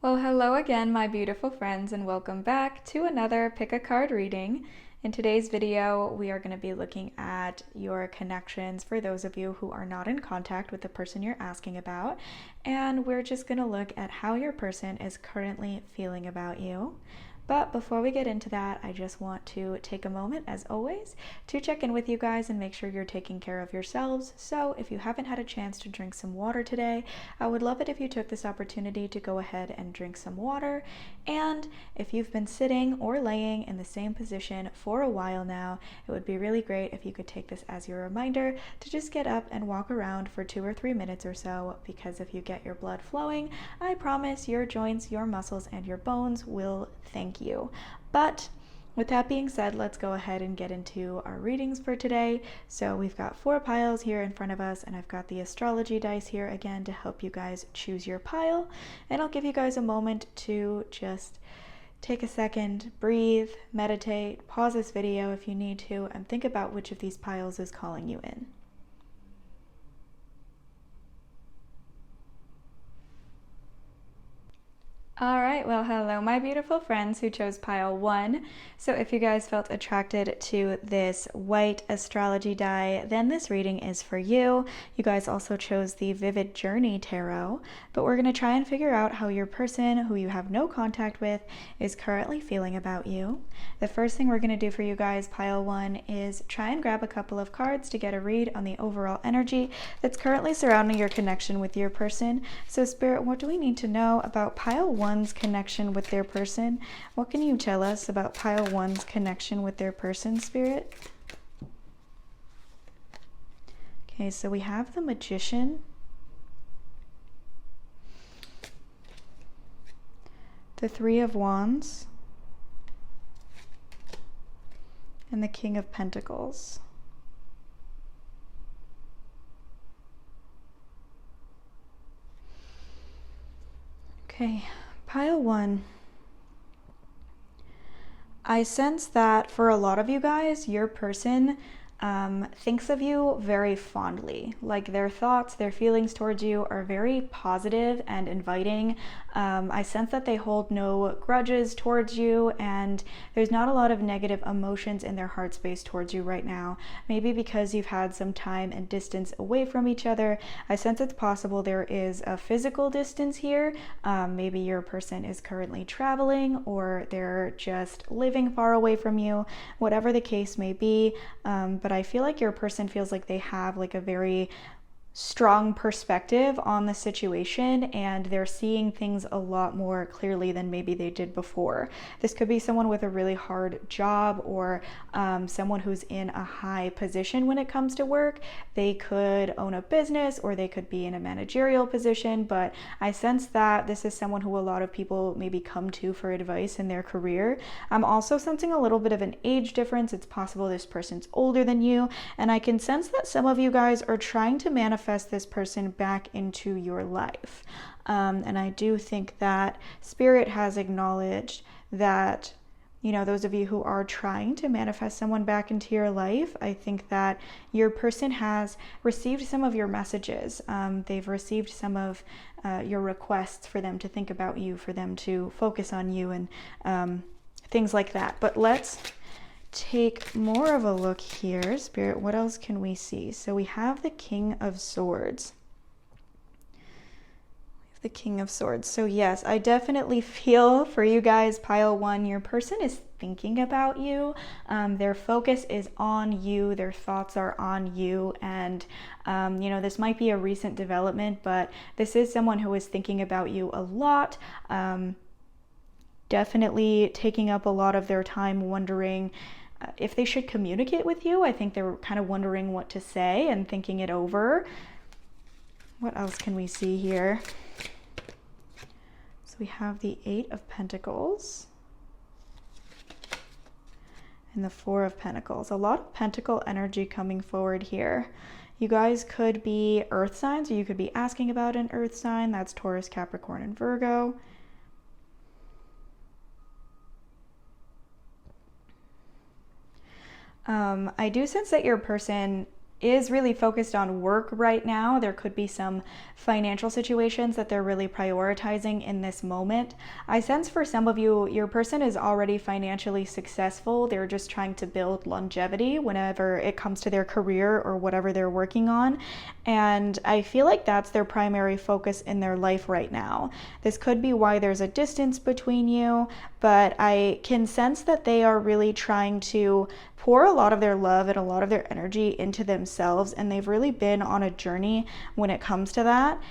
Well, hello again, my beautiful friends, and welcome back to another Pick a Card reading. In today's video, we are going to be looking at your connections for those of you who are not in contact with the person you're asking about, and we're just going to look at how your person is currently feeling about you. But before we get into that, I just want to take a moment, as always, to check in with you guys and make sure you're taking care of yourselves. So if you haven't had a chance to drink some water today, I would love it if you took this opportunity to go ahead and drink some water. And if you've been sitting or laying in the same position for a while now, it would be really great if you could take this as your reminder to just get up and walk around for 2 or 3 minutes or so, because if you get your blood flowing, I promise your joints, your muscles, and your bones will thank you. But with that being said, let's go ahead and get into our readings for today. So we've got 4 piles here in front of us, and I've got the astrology dice here again to help you guys choose your pile. And I'll give you guys a moment to just take a second, breathe, meditate, pause this video if you need to, and think about which of these piles is calling you in. All right, well, hello, my beautiful friends who chose pile 1. So if you guys felt attracted to this white astrology die, then this reading is for you. You guys also chose the Vivid Journey Tarot, but we're going to try and figure out how your person who you have no contact with is currently feeling about you. The first thing we're going to do for you guys, pile 1, is try and grab a couple of cards to get a read on the overall energy that's currently surrounding your connection with your person. So Spirit, what do we need to know about pile 1's connection with their person? What can you tell us about pile 1's connection with their person, Spirit? Okay, so we have the Magician, the 3 of Wands, and the King of Pentacles. Okay, pile 1. I sense that for a lot of you guys, your person thinks of you very fondly. Like their thoughts, their feelings towards you are very positive and inviting. I sense that they hold no grudges towards you, and there's not a lot of negative emotions in their heart space towards you right now. Maybe because you've had some time and distance away from each other. I sense it's possible there is a physical distance here. Maybe your person is currently traveling, or they're just living far away from you, whatever the case may be. But I feel like your person feels like they have like a very strong perspective on the situation, and they're seeing things a lot more clearly than maybe they did before. This could be someone with a really hard job, or someone who's in a high position when it comes to work. They could own a business, or they could be in a managerial position, but I sense that this is someone who a lot of people maybe come to for advice in their career. I'm also sensing a little bit of an age difference. It's possible this person's older than you, and I can sense that some of you guys are trying to manifest this person back into your life. And I do think that Spirit has acknowledged that, you know, those of you who are trying to manifest someone back into your life, I think that your person has received some of your messages. They've received some of your requests for them to think about you, for them to focus on you, and things like that. But let's take more of a look here. Spirit, what else can we see? So we have the King of Swords. The King of Swords. So yes, I definitely feel for you guys, pile 1, your person is thinking about you. Their focus is on you. Their thoughts are on you. And, you know, this might be a recent development, but this is someone who is thinking about you a lot. Definitely taking up a lot of their time wondering if they should communicate with you. I think they're kind of wondering what to say and thinking it over. What else can we see here? So we have the 8 of Pentacles and the 4 of Pentacles. A lot of pentacle energy coming forward here. You guys could be earth signs, or you could be asking about an earth sign. That's Taurus, Capricorn, and Virgo. I do sense that your person is really focused on work right now. There could be some financial situations that they're really prioritizing in this moment. I sense for some of you, your person is already financially successful. They're just trying to build longevity whenever it comes to their career or whatever they're working on. And I feel like that's their primary focus in their life right now. This could be why there's a distance between you, but I can sense that they are really trying to pour a lot of their love and a lot of their energy into themselves, and they've really been on a journey when it comes to that.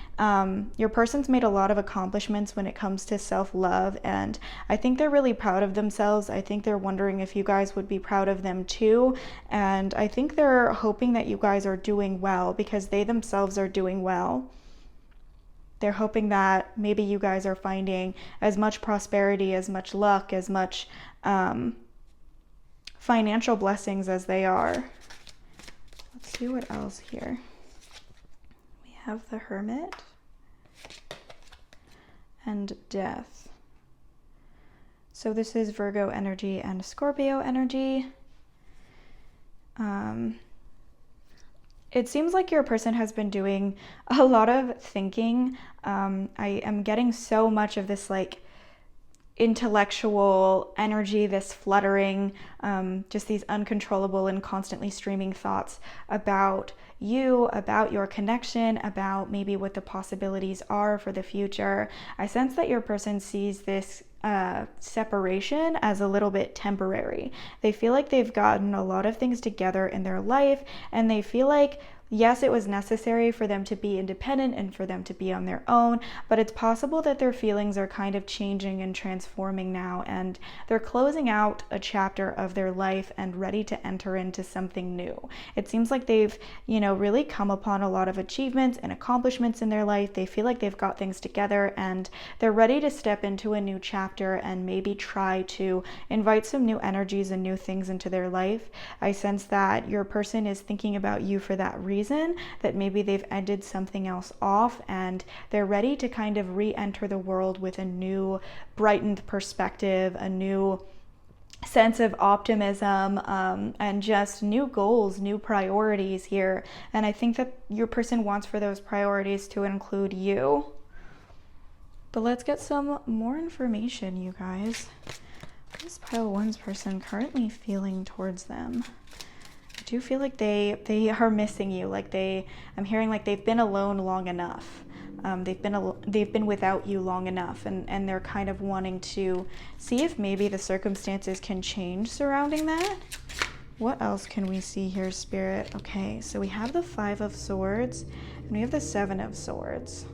Your person's made a lot of accomplishments when it comes to self-love, and I think they're really proud of themselves. I think they're wondering if you guys would be proud of them too, and I think they're hoping that you guys are doing well because they themselves are doing well. They're hoping that maybe you guys are finding as much prosperity, as much luck, as much financial blessings as they are. Let's see what else here. We have the Hermit and Death. So this is Virgo energy and Scorpio energy. It seems like your person has been doing a lot of thinking. I am getting so much of this like intellectual energy, this fluttering, just these uncontrollable and constantly streaming thoughts about you, about your connection, about maybe what the possibilities are for the future. I sense that your person sees this separation as a little bit temporary. They feel like they've gotten a lot of things together in their life, and they feel like yes, it was necessary for them to be independent and for them to be on their own, but it's possible that their feelings are kind of changing and transforming now, and they're closing out a chapter of their life and ready to enter into something new. It seems like they've, really come upon a lot of achievements and accomplishments in their life. They feel like they've got things together and they're ready to step into a new chapter and maybe try to invite some new energies and new things into their life. I sense that your person is thinking about you for that reason, that maybe they've ended something else off and they're ready to kind of re-enter the world with a new brightened perspective, a new sense of optimism, and just new goals, new priorities here. And I think that your person wants for those priorities to include you. But let's get some more information, you guys. What is pile one's person currently feeling towards them? I do feel like they are missing you. Like I'm hearing like they've been alone long enough. They've been without you long enough, and they're kind of wanting to see if maybe the circumstances can change surrounding that. What else can we see here, Spirit? Okay, so we have the 5 of Swords and we have the 7 of Swords.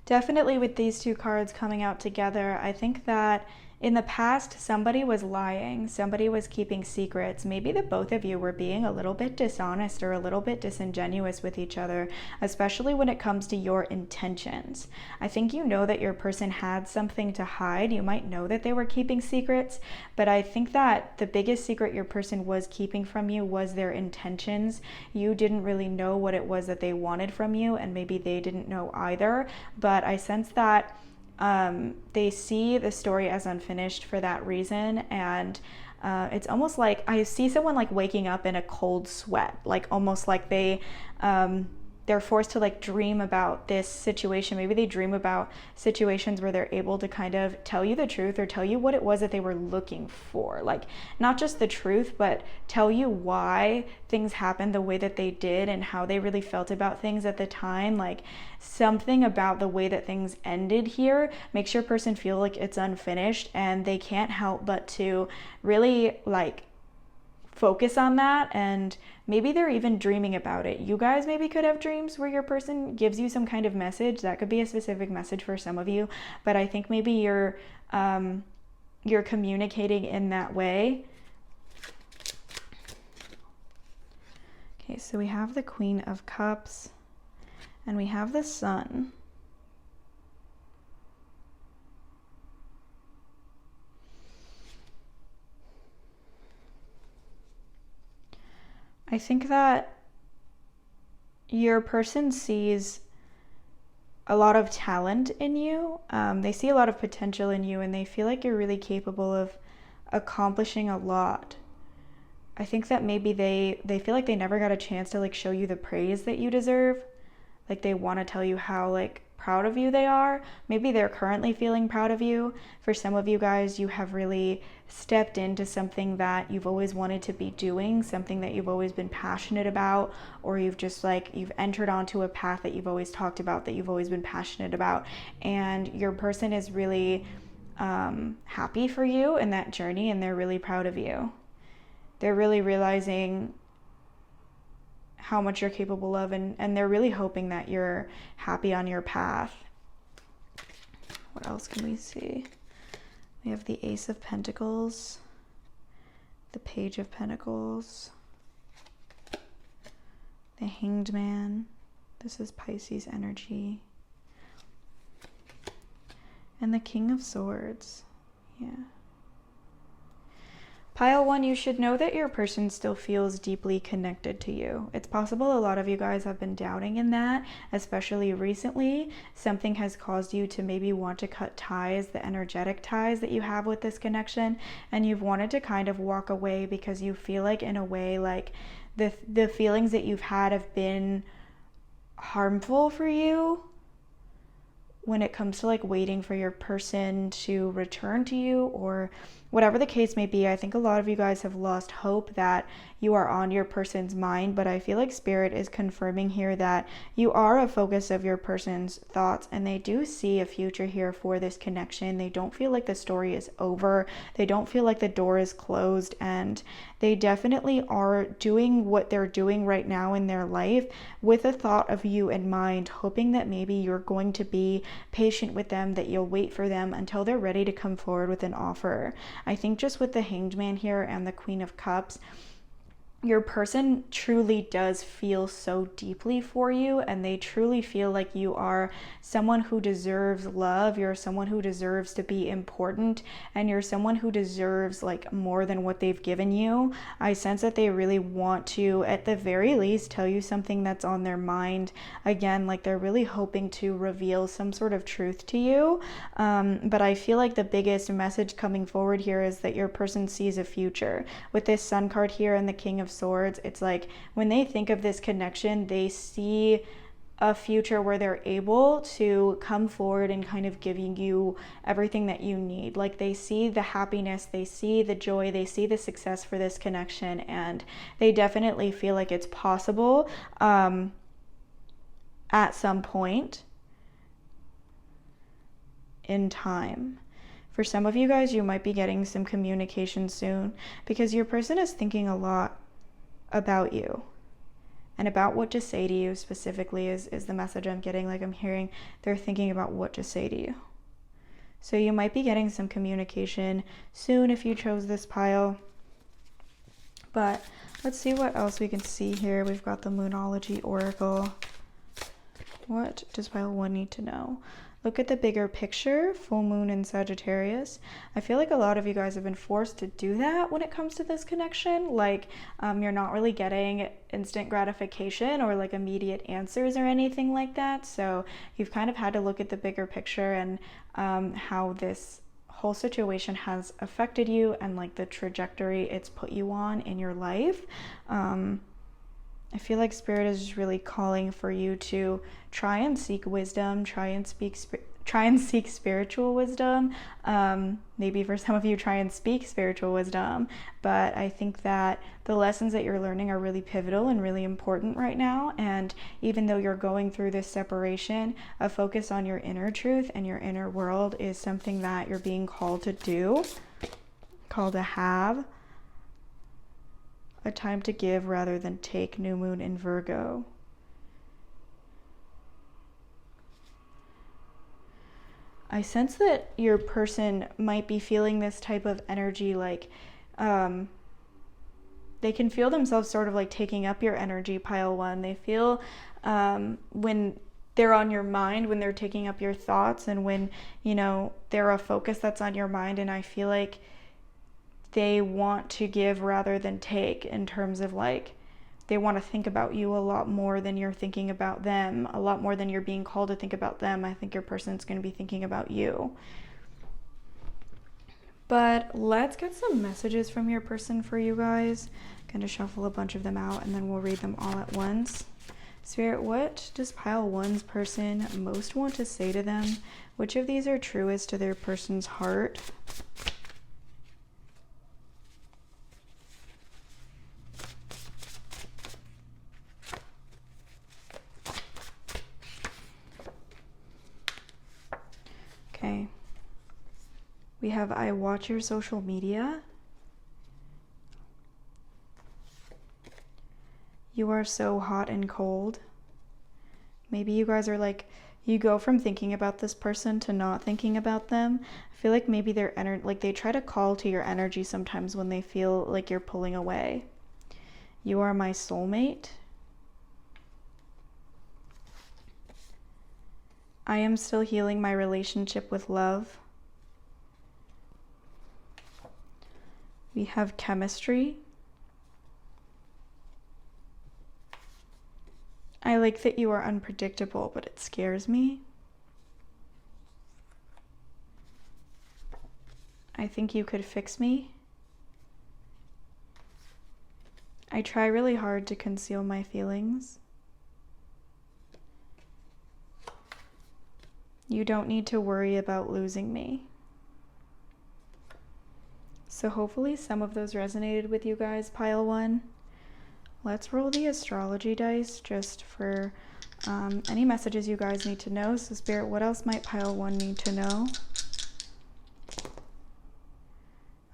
Definitely with these two cards coming out together, I think that in the past, somebody was lying, somebody was keeping secrets. Maybe the both of you were being a little bit dishonest or a little bit disingenuous with each other, especially when it comes to your intentions. I think you know that your person had something to hide. You might know that they were keeping secrets, but I think that the biggest secret your person was keeping from you was their intentions. You didn't really know what it was that they wanted from you, and maybe they didn't know either, but I sense that they see the story as unfinished for that reason, and it's almost like I see someone like waking up in a cold sweat, like almost like they're forced to like dream about this situation. Maybe they dream about situations where they're able to kind of tell you the truth or tell you what it was that they were looking for. Like not just the truth, but tell you why things happened the way that they did and how they really felt about things at the time. Like something about the way that things ended here makes your person feel like it's unfinished, and they can't help but to really like focus on that, and maybe they're even dreaming about it. You guys maybe could have dreams where your person gives you some kind of message. That could be a specific message for some of you, but I think maybe you're communicating in that way. Okay, so we have the Queen of Cups and we have the Sun. I think that your person sees a lot of talent in you. They see a lot of potential in you, and they feel like you're really capable of accomplishing a lot. I think that maybe they feel like they never got a chance to like show you the praise that you deserve. Like they want to tell you how like proud of you they are. Maybe they're currently feeling proud of you. For some of you guys, you have really stepped into something that you've always wanted to be doing, something that you've always been passionate about, or you've just like you've entered onto a path that you've always talked about, that you've always been passionate about, and your person is really happy for you in that journey, and they're really proud of you. They're really realizing how much you're capable of, and they're really hoping that you're happy on your path. What else can we see? We have the Ace of Pentacles, the Page of Pentacles, the Hanged Man. This is Pisces energy. And the King of Swords. Yeah. Pile 1, you should know that your person still feels deeply connected to you. It's possible a lot of you guys have been doubting in that, especially recently. Something has caused you to maybe want to cut ties, the energetic ties that you have with this connection, and you've wanted to kind of walk away because you feel like, in a way, like the feelings that you've had have been harmful for you when it comes to like waiting for your person to return to you, or whatever the case may be. I think a lot of you guys have lost hope that you are on your person's mind, but I feel like Spirit is confirming here that you are a focus of your person's thoughts, and they do see a future here for this connection. They don't feel like the story is over. They don't feel like the door is closed, and they definitely are doing what they're doing right now in their life with a thought of you in mind, hoping that maybe you're going to be patient with them, that you'll wait for them until they're ready to come forward with an offer. I think just with the Hanged Man here and the Queen of Cups, your person truly does feel so deeply for you, and they truly feel like you are someone who deserves love. You're someone who deserves to be important, and you're someone who deserves like more than what they've given you. I sense that they really want to, at the very least, tell you something that's on their mind. Again, like they're really hoping to reveal some sort of truth to you. But I feel like the biggest message coming forward here is that your person sees a future. With this Sun card here and the King of Swords, it's like when they think of this connection, they see a future where they're able to come forward and kind of giving you everything that you need. Like they see the happiness, they see the joy, they see the success for this connection, and they definitely feel like it's possible at some point in time. For some of you guys, you might be getting some communication soon because your person is thinking a lot about you and about what to say to you specifically is the message I'm getting. Like I'm hearing they're thinking about what to say to you. So you might be getting some communication soon if you chose this pile. But let's see what else we can see here. We've got the Moonology Oracle. What does pile 1 need to know? Look at the bigger picture, full moon in Sagittarius. I feel like a lot of you guys have been forced to do that when it comes to this connection. Like you're not really getting instant gratification or like immediate answers or anything like that. So you've kind of had to look at the bigger picture and how this whole situation has affected you and like the trajectory it's put you on in your life. I feel like Spirit is just really calling for you to try and seek wisdom, try and seek spiritual wisdom. Maybe for some of you, try and speak spiritual wisdom. But I think that the lessons that you're learning are really pivotal and really important right now. And even though you're going through this separation, a focus on your inner truth and your inner world is something that you're being called to do, called to have. A time to give rather than take, new moon in Virgo. I sense that your person might be feeling this type of energy, like they can feel themselves sort of like taking up your energy, pile 1. They feel when they're on your mind, when they're taking up your thoughts, and when, you know, they're a focus that's on your mind. And I feel like they want to give rather than take, in terms of like they want to think about you a lot more than you're thinking about them, a lot more than you're being called to think about them. I think your person's going to be thinking about you. But let's get some messages from your person for you guys. I'm gonna shuffle a bunch of them out and then we'll read them all at once. Spirit, what does pile one's person most want to say to them? Which of these are truest to their person's heart? Okay. We have I watch your social media. You are so hot and cold. Maybe you guys are like, you go from thinking about this person to not thinking about them. I feel like maybe their energy, like they try to call to your energy sometimes when they feel like you're pulling away. You are my soulmate. I am still healing my relationship with love. We have chemistry. I like that you are unpredictable, but it scares me. I think you could fix me. I try really hard to conceal my feelings. You don't need to worry about losing me. So hopefully some of those resonated with you guys, pile one. Let's roll the astrology dice just for any messages you guys need to know. So Spirit, what else might pile one need to know?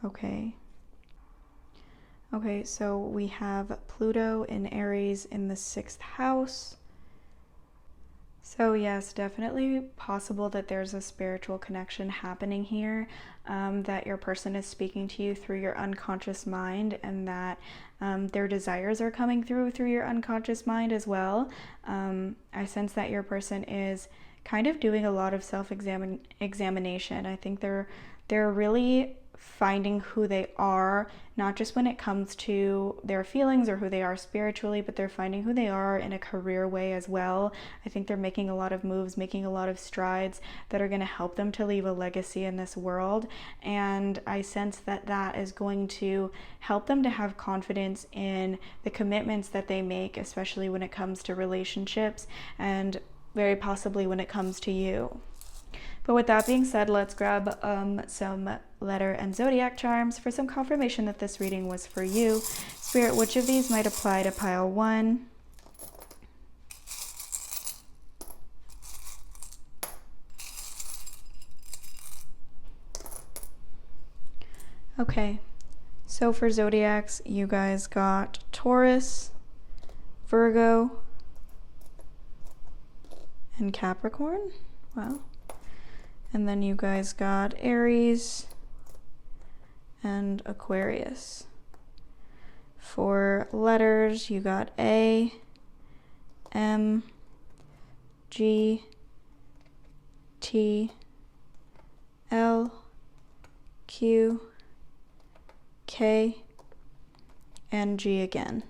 Okay. Okay, so we have Pluto in Aries in the 6th house. So yes, definitely possible that there's a spiritual connection happening here, that your person is speaking to you through your unconscious mind, and that their desires are coming through your unconscious mind as well. I sense that your person is kind of doing a lot of self-examination. I think they're really finding who they are, not just when it comes to their feelings or who they are spiritually, but they're finding who they are in a career way as well. I think they're making a lot of moves, making a lot of strides that are going to help them to leave a legacy in this world. And I sense that that is going to help them to have confidence in the commitments that they make, especially when it comes to relationships and very possibly when it comes to you. But with that being said, let's grab some letter and zodiac charms for some confirmation that this reading was for you. Spirit, which of these might apply to pile one? Okay, so for zodiacs, you guys got Taurus, Virgo, and Capricorn. Wow. And then you guys got Aries and Aquarius. For letters, you got A, M, G, T, L, Q, K, and G again.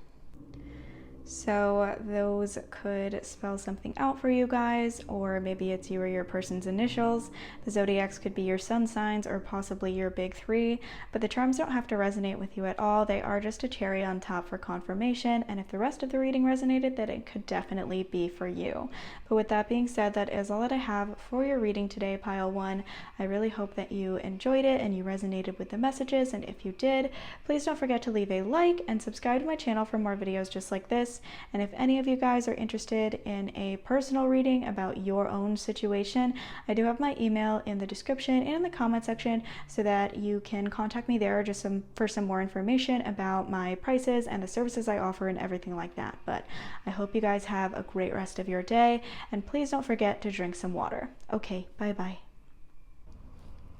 So those could spell something out for you guys, or maybe it's you or your person's initials. The zodiacs could be your sun signs or possibly your big three, but the charms don't have to resonate with you at all. They are just a cherry on top for confirmation, and if the rest of the reading resonated, then it could definitely be for you. But with that being said, that is all that I have for your reading today, pile one. I really hope that you enjoyed it and you resonated with the messages, and if you did, please don't forget to leave a like and subscribe to my channel for more videos just like this. And if any of you guys are interested in a personal reading about your own situation, I do have my email in the description and in the comment section so that you can contact me there just for some more information about my prices and the services I offer and everything like that. But I hope you guys have a great rest of your day, and please don't forget to drink some water. Okay, bye-bye.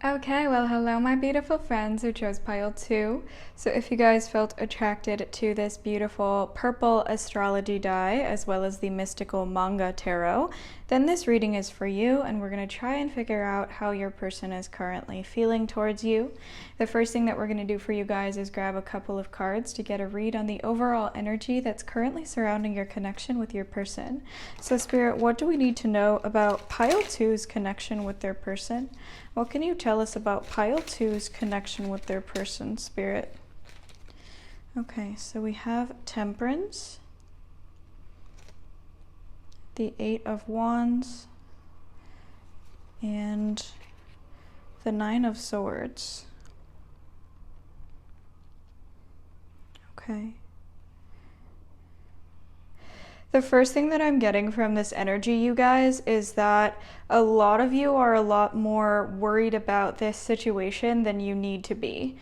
Okay, well, hello my beautiful friends who chose pile 2. So if you guys felt attracted to this beautiful purple astrology die as well as the mystical manga tarot, then this reading is for you, and we're going to try and figure out how your person is currently feeling towards you. The first thing that we're going to do for you guys is grab a couple of cards to get a read on the overall energy that's currently surrounding your connection with your person. So Spirit, what do we need to know about pile 2's connection with their person? What can you tell tell us about pile two's connection with their person, Spirit? Okay, so we have Temperance, the Eight of Wands, and the Nine of Swords. Okay. The first thing that I'm getting from this energy, you guys, is that a lot of you are a lot more worried about this situation than you need to be.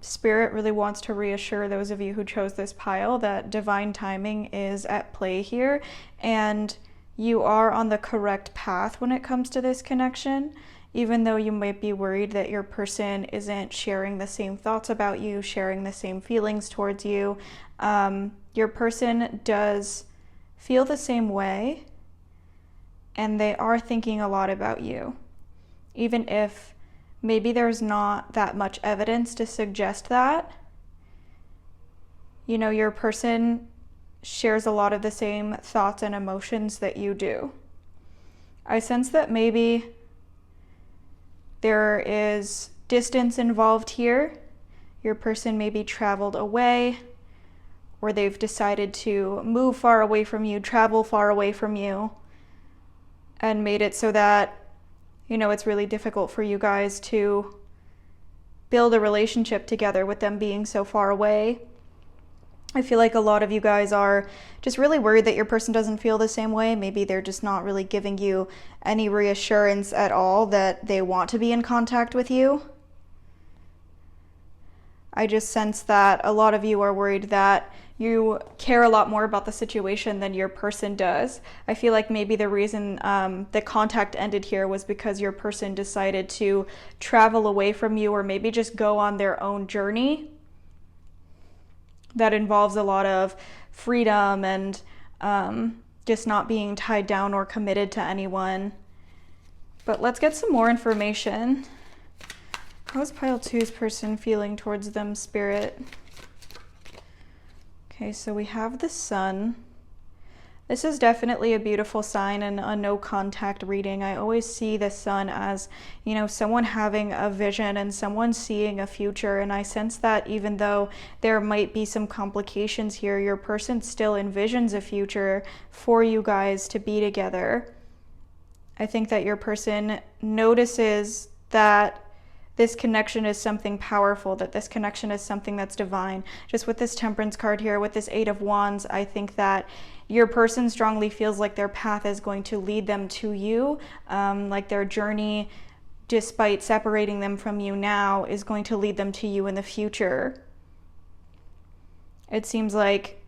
Spirit really wants to reassure those of you who chose this pile that divine timing is at play here, and you are on the correct path when it comes to this connection. Even though you might be worried that your person isn't sharing the same thoughts about you, sharing the same feelings towards you, your person does feel the same way, and they are thinking a lot about you. Even if maybe there's not that much evidence to suggest that, you know, your person shares a lot of the same thoughts and emotions that you do. I sense that maybe there is distance involved here. Your person maybe traveled away, or they've decided to move far away from you, travel far away from you, and made it so that, you know, it's really difficult for you guys to build a relationship together with them being so far away. I feel like a lot of you guys are just really worried that your person doesn't feel the same way. Maybe they're just not really giving you any reassurance at all that they want to be in contact with you. I just sense that a lot of you are worried that you care a lot more about the situation than your person does. I feel like maybe the reason the contact ended here was because your person decided to travel away from you, or maybe just go on their own journey that involves a lot of freedom and just not being tied down or committed to anyone. But let's get some more information. How is pile two's person feeling towards them, Spirit? Okay, so we have the Sun. This is definitely a beautiful sign and a no contact reading. I always see the Sun as, you know, someone having a vision and someone seeing a future. And I sense that even though there might be some complications here, your person still envisions a future for you guys to be together. I think that your person notices that this connection is something powerful, that this connection is something that's divine. Just with this Temperance card here, with this Eight of Wands, I think that your person strongly feels like their path is going to lead them to you, like their journey, despite separating them from you now, is going to lead them to you in the future. It seems like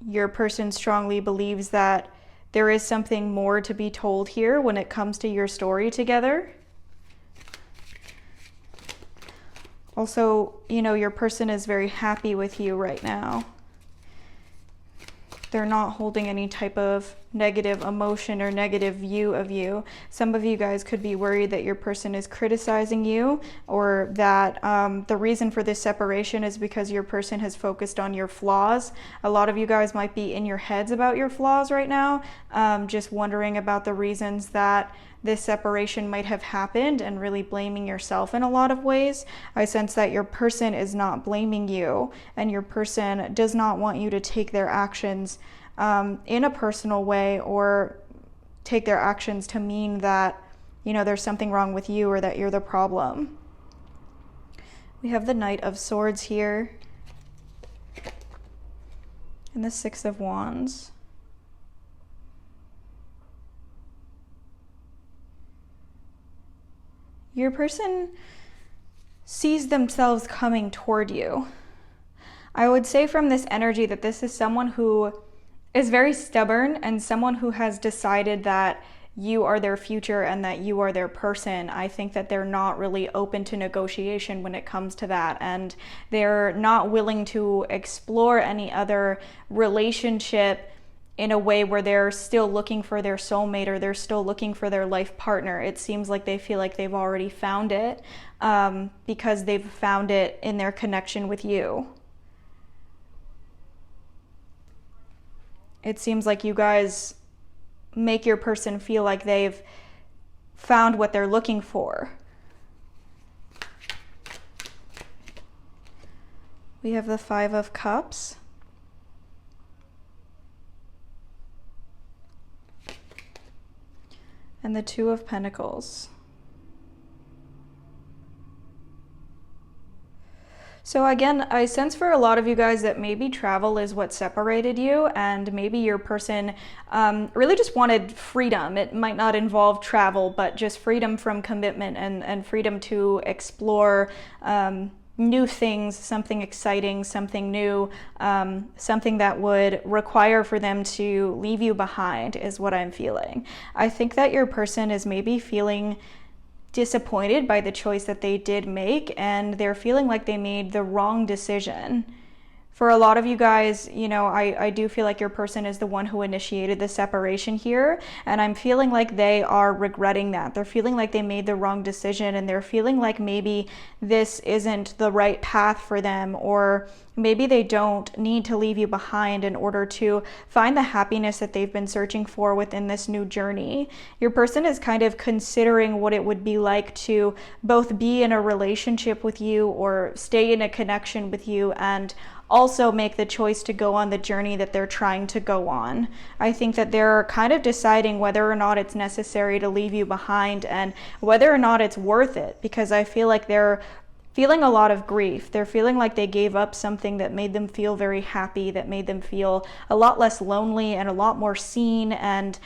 your person strongly believes that there is something more to be told here when it comes to your story together. Also, you know, your person is very happy with you right now. They're not holding any type of negative emotion or negative view of you. Some of you guys could be worried that your person is criticizing you, or that the reason for this separation is because your person has focused on your flaws. A lot of you guys might be in your heads about your flaws right now, just wondering about the reasons that this separation might have happened and really blaming yourself in a lot of ways. I sense that your person is not blaming you, and your person does not want you to take their actions in a personal way, or take their actions to mean that, you know, there's something wrong with you or that you're the problem. We have the Knight of Swords here and the Six of Wands. Your person sees themselves coming toward you. I would say from this energy that this is someone who is very stubborn, and someone who has decided that you are their future and that you are their person. I think that they're not really open to negotiation when it comes to that, and they're not willing to explore any other relationship in a way where they're still looking for their soulmate, or they're still looking for their life partner. It seems like they feel like they've already found it, because they've found it in their connection with you. It seems like you guys make your person feel like they've found what they're looking for. We have the Five of Cups. And the Two of Pentacles. So again, I sense for a lot of you guys that maybe travel is what separated you, and maybe your person really just wanted freedom. It might not involve travel, but just freedom from commitment and freedom to explore new things, something exciting, something new, something that would require for them to leave you behind is what I'm feeling. I think that your person is maybe feeling disappointed by the choice that they did make, and they're feeling like they made the wrong decision. For a lot of you guys, you know, I do feel like your person is the one who initiated the separation here, and I'm feeling like they are regretting that. They're feeling like they made the wrong decision, and they're feeling like maybe this isn't the right path for them, or maybe they don't need to leave you behind in order to find the happiness that they've been searching for within this new journey. Your person is kind of considering what it would be like to both be in a relationship with you or stay in a connection with you, and also make the choice to go on the journey that they're trying to go on. I think that they're kind of deciding whether or not it's necessary to leave you behind and whether or not it's worth it, because I feel like they're feeling a lot of grief. They're feeling like they gave up something that made them feel very happy, that made them feel a lot less lonely and a lot more seen, and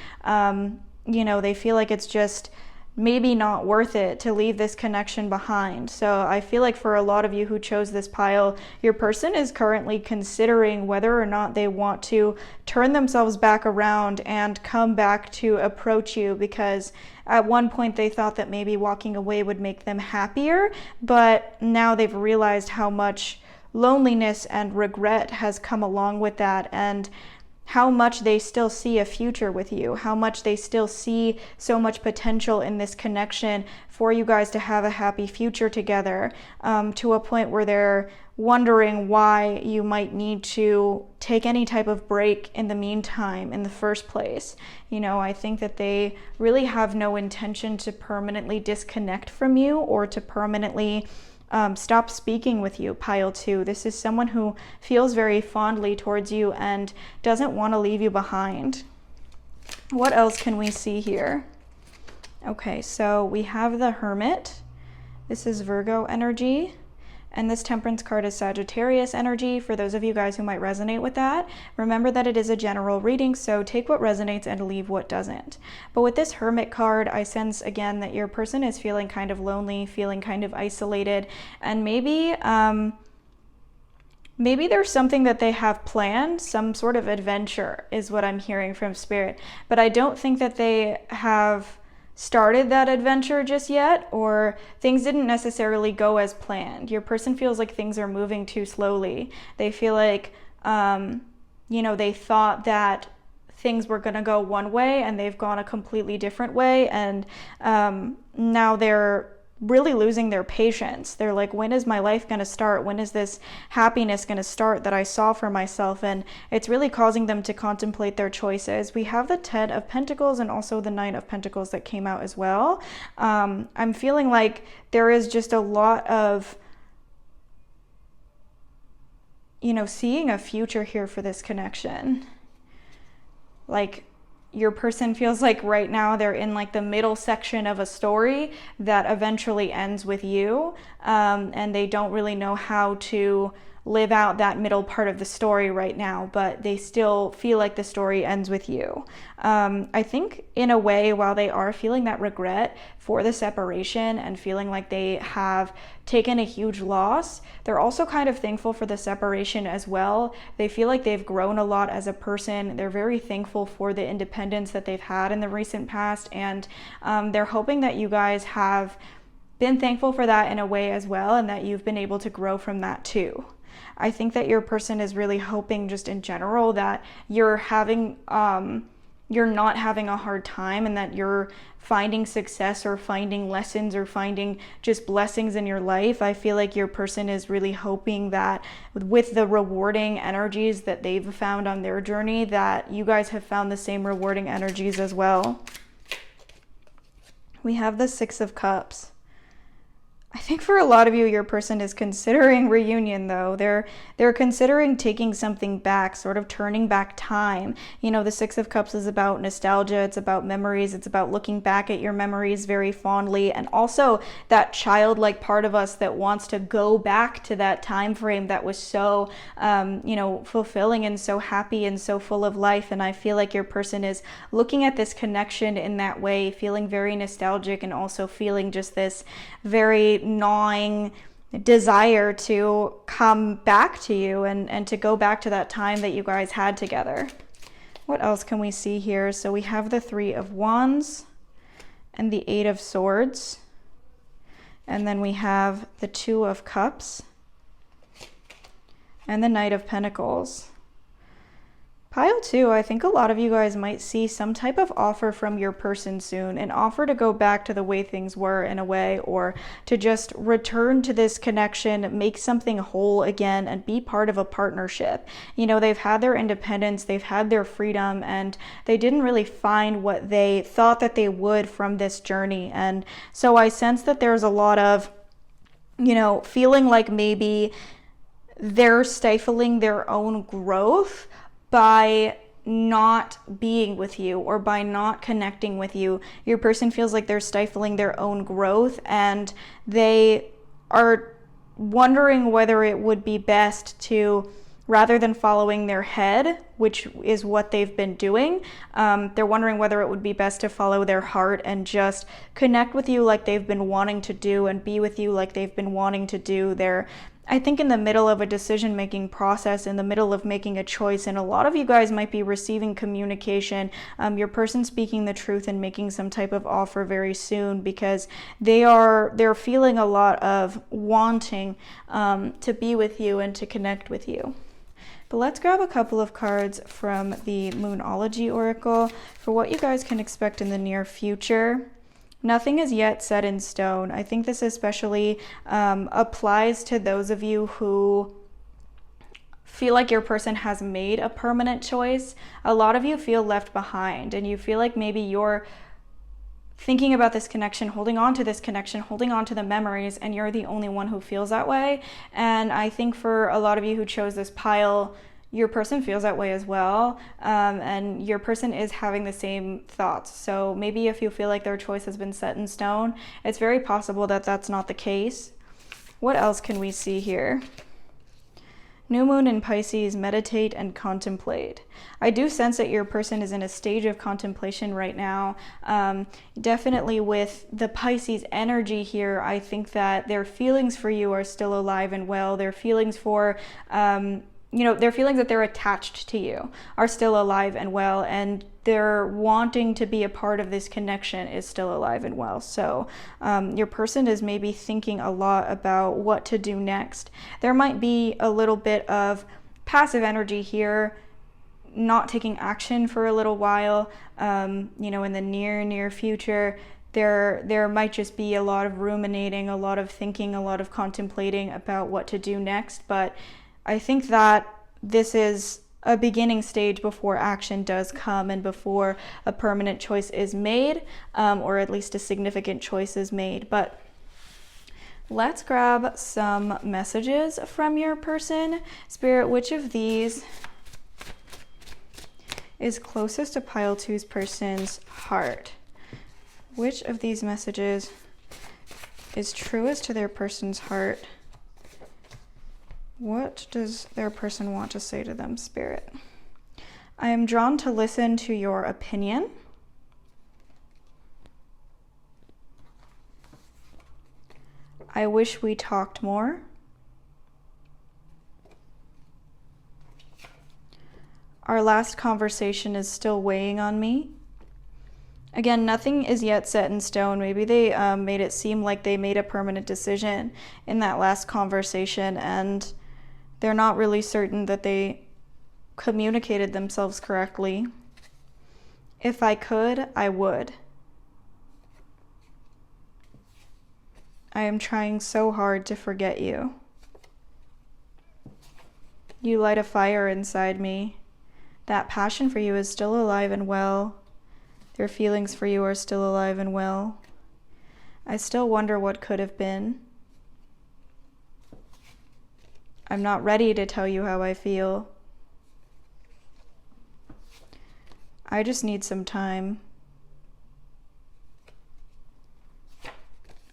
you know, they feel like it's just maybe not worth it to leave this connection behind. So I feel like for a lot of you who chose this pile, your person is currently considering whether or not they want to turn themselves back around and come back to approach you, because at one point they thought that maybe walking away would make them happier, but now they've realized how much loneliness and regret has come along with that, and how much they still see a future with you, how much they still see so much potential in this connection for you guys to have a happy future together, to a point where they're wondering why you might need to take any type of break in the meantime in the first place. You know, I think that they really have no intention to permanently disconnect from you or to permanently stop speaking with you, pile 2. This is someone who feels very fondly towards you and doesn't want to leave you behind. What else can we see here? Okay, so we have the Hermit. This is Virgo energy. And this Temperance card is Sagittarius energy. For those of you guys who might resonate with that, remember that it is a general reading, so take what resonates and leave what doesn't. But with this Hermit card, I sense again that your person is feeling kind of lonely, feeling kind of isolated, and maybe there's something that they have planned, some sort of adventure is what I'm hearing from Spirit. But I don't think that they have started that adventure just yet, or things didn't necessarily go as planned. Your person feels like things are moving too slowly. They feel like, you know, they thought that things were going to go one way and they've gone a completely different way, and now they're really losing their patience. They're like, when is my life going to start? When is this happiness going to start that I saw for myself? And it's really causing them to contemplate their choices. We have the 10 of Pentacles and also the 9 of Pentacles that came out as well. I'm feeling like there is just a lot of, you know, seeing a future here for this connection. Like, your person feels like right now they're in like the middle section of a story that eventually ends with you, and they don't really know how to live out that middle part of the story right now, but they still feel like the story ends with you. I think in a way, while they are feeling that regret for the separation and feeling like they have taken a huge loss, they're also kind of thankful for the separation as well. They feel like they've grown a lot as a person. They're very thankful for the independence that they've had in the recent past, and they're hoping that you guys have been thankful for that in a way as well, and that you've been able to grow from that too. I think that your person is really hoping just in general that you're not having a hard time, and that you're finding success or finding lessons or finding just blessings in your life. I feel like your person is really hoping that with the rewarding energies that they've found on their journey, that you guys have found the same rewarding energies as well. We have the 6 of Cups. I think for a lot of you, your person is considering reunion though. They're considering taking something back, sort of turning back time. You know, the Six of Cups is about nostalgia, it's about memories, it's about looking back at your memories very fondly, and also that childlike part of us that wants to go back to that time frame that was so, you know, fulfilling and so happy and so full of life. And I feel like your person is looking at this connection in that way, feeling very nostalgic and also feeling just this very gnawing desire to come back to you and to go back to that time that you guys had together. What else can we see here? So we have the Three of Wands and the Eight of Swords. And then we have the Two of Cups and the Knight of Pentacles. Pile 2, I think a lot of you guys might see some type of offer from your person soon, an offer to go back to the way things were in a way, or to just return to this connection, make something whole again, and be part of a partnership. You know, they've had their independence, they've had their freedom, and they didn't really find what they thought that they would from this journey. And so I sense that there's a lot of, you know, feeling like maybe they're stifling their own growth by not being with you or by not connecting with you. Your person feels like they're stifling their own growth, and they are wondering whether it would be best to, rather than following their head, which is what they've been doing, they're wondering whether it would be best to follow their heart and just connect with you like they've been wanting to do and be with you like they've been wanting to do. They're, I think, in the middle of a decision-making process, in the middle of making a choice, and a lot of you guys might be receiving communication, your person speaking the truth and making some type of offer very soon, because they're feeling a lot of wanting to be with you and to connect with you. But let's grab a couple of cards from the Moonology Oracle for what you guys can expect in the near future. Nothing is yet set in stone. I think this especially applies to those of you who feel like your person has made a permanent choice. A lot of you feel left behind, and you feel like maybe you're thinking about this connection, holding on to this connection, holding on to the memories, and you're the only one who feels that way. And I think for a lot of you who chose this pile, your person feels that way as well, and your person is having the same thoughts. So maybe if you feel like their choice has been set in stone, it's very possible that that's not the case. What else can we see here? New moon in Pisces, meditate and contemplate. I do sense that your person is in a stage of contemplation right now. Definitely with the Pisces energy here, I think that their feelings for you are still alive and well. Their feelings for, their feelings that they're attached to you are still alive and well, and their wanting to be a part of this connection is still alive and well. So your person is maybe thinking a lot about what to do next. There might be a little bit of passive energy here, not taking action for a little while. In the near future, there might just be a lot of ruminating, a lot of thinking, a lot of contemplating about what to do next. But I think that this is a beginning stage before action does come and before a permanent choice is made, or at least a significant choice is made. But let's grab some messages from your person. Spirit, which of these is closest to pile 2's person's heart? Which of these messages is truest to their person's heart? What does their person want to say to them, Spirit? I am drawn to listen to your opinion. I wish we talked more. Our last conversation is still weighing on me. Again, nothing is yet set in stone. Maybe they made it seem like they made a permanent decision in that last conversation, and they're not really certain that they communicated themselves correctly. If I could, I would. I am trying so hard to forget you. You light a fire inside me. That passion for you is still alive and well. Their feelings for you are still alive and well. I still wonder what could have been. I'm not ready to tell you how I feel. I just need some time.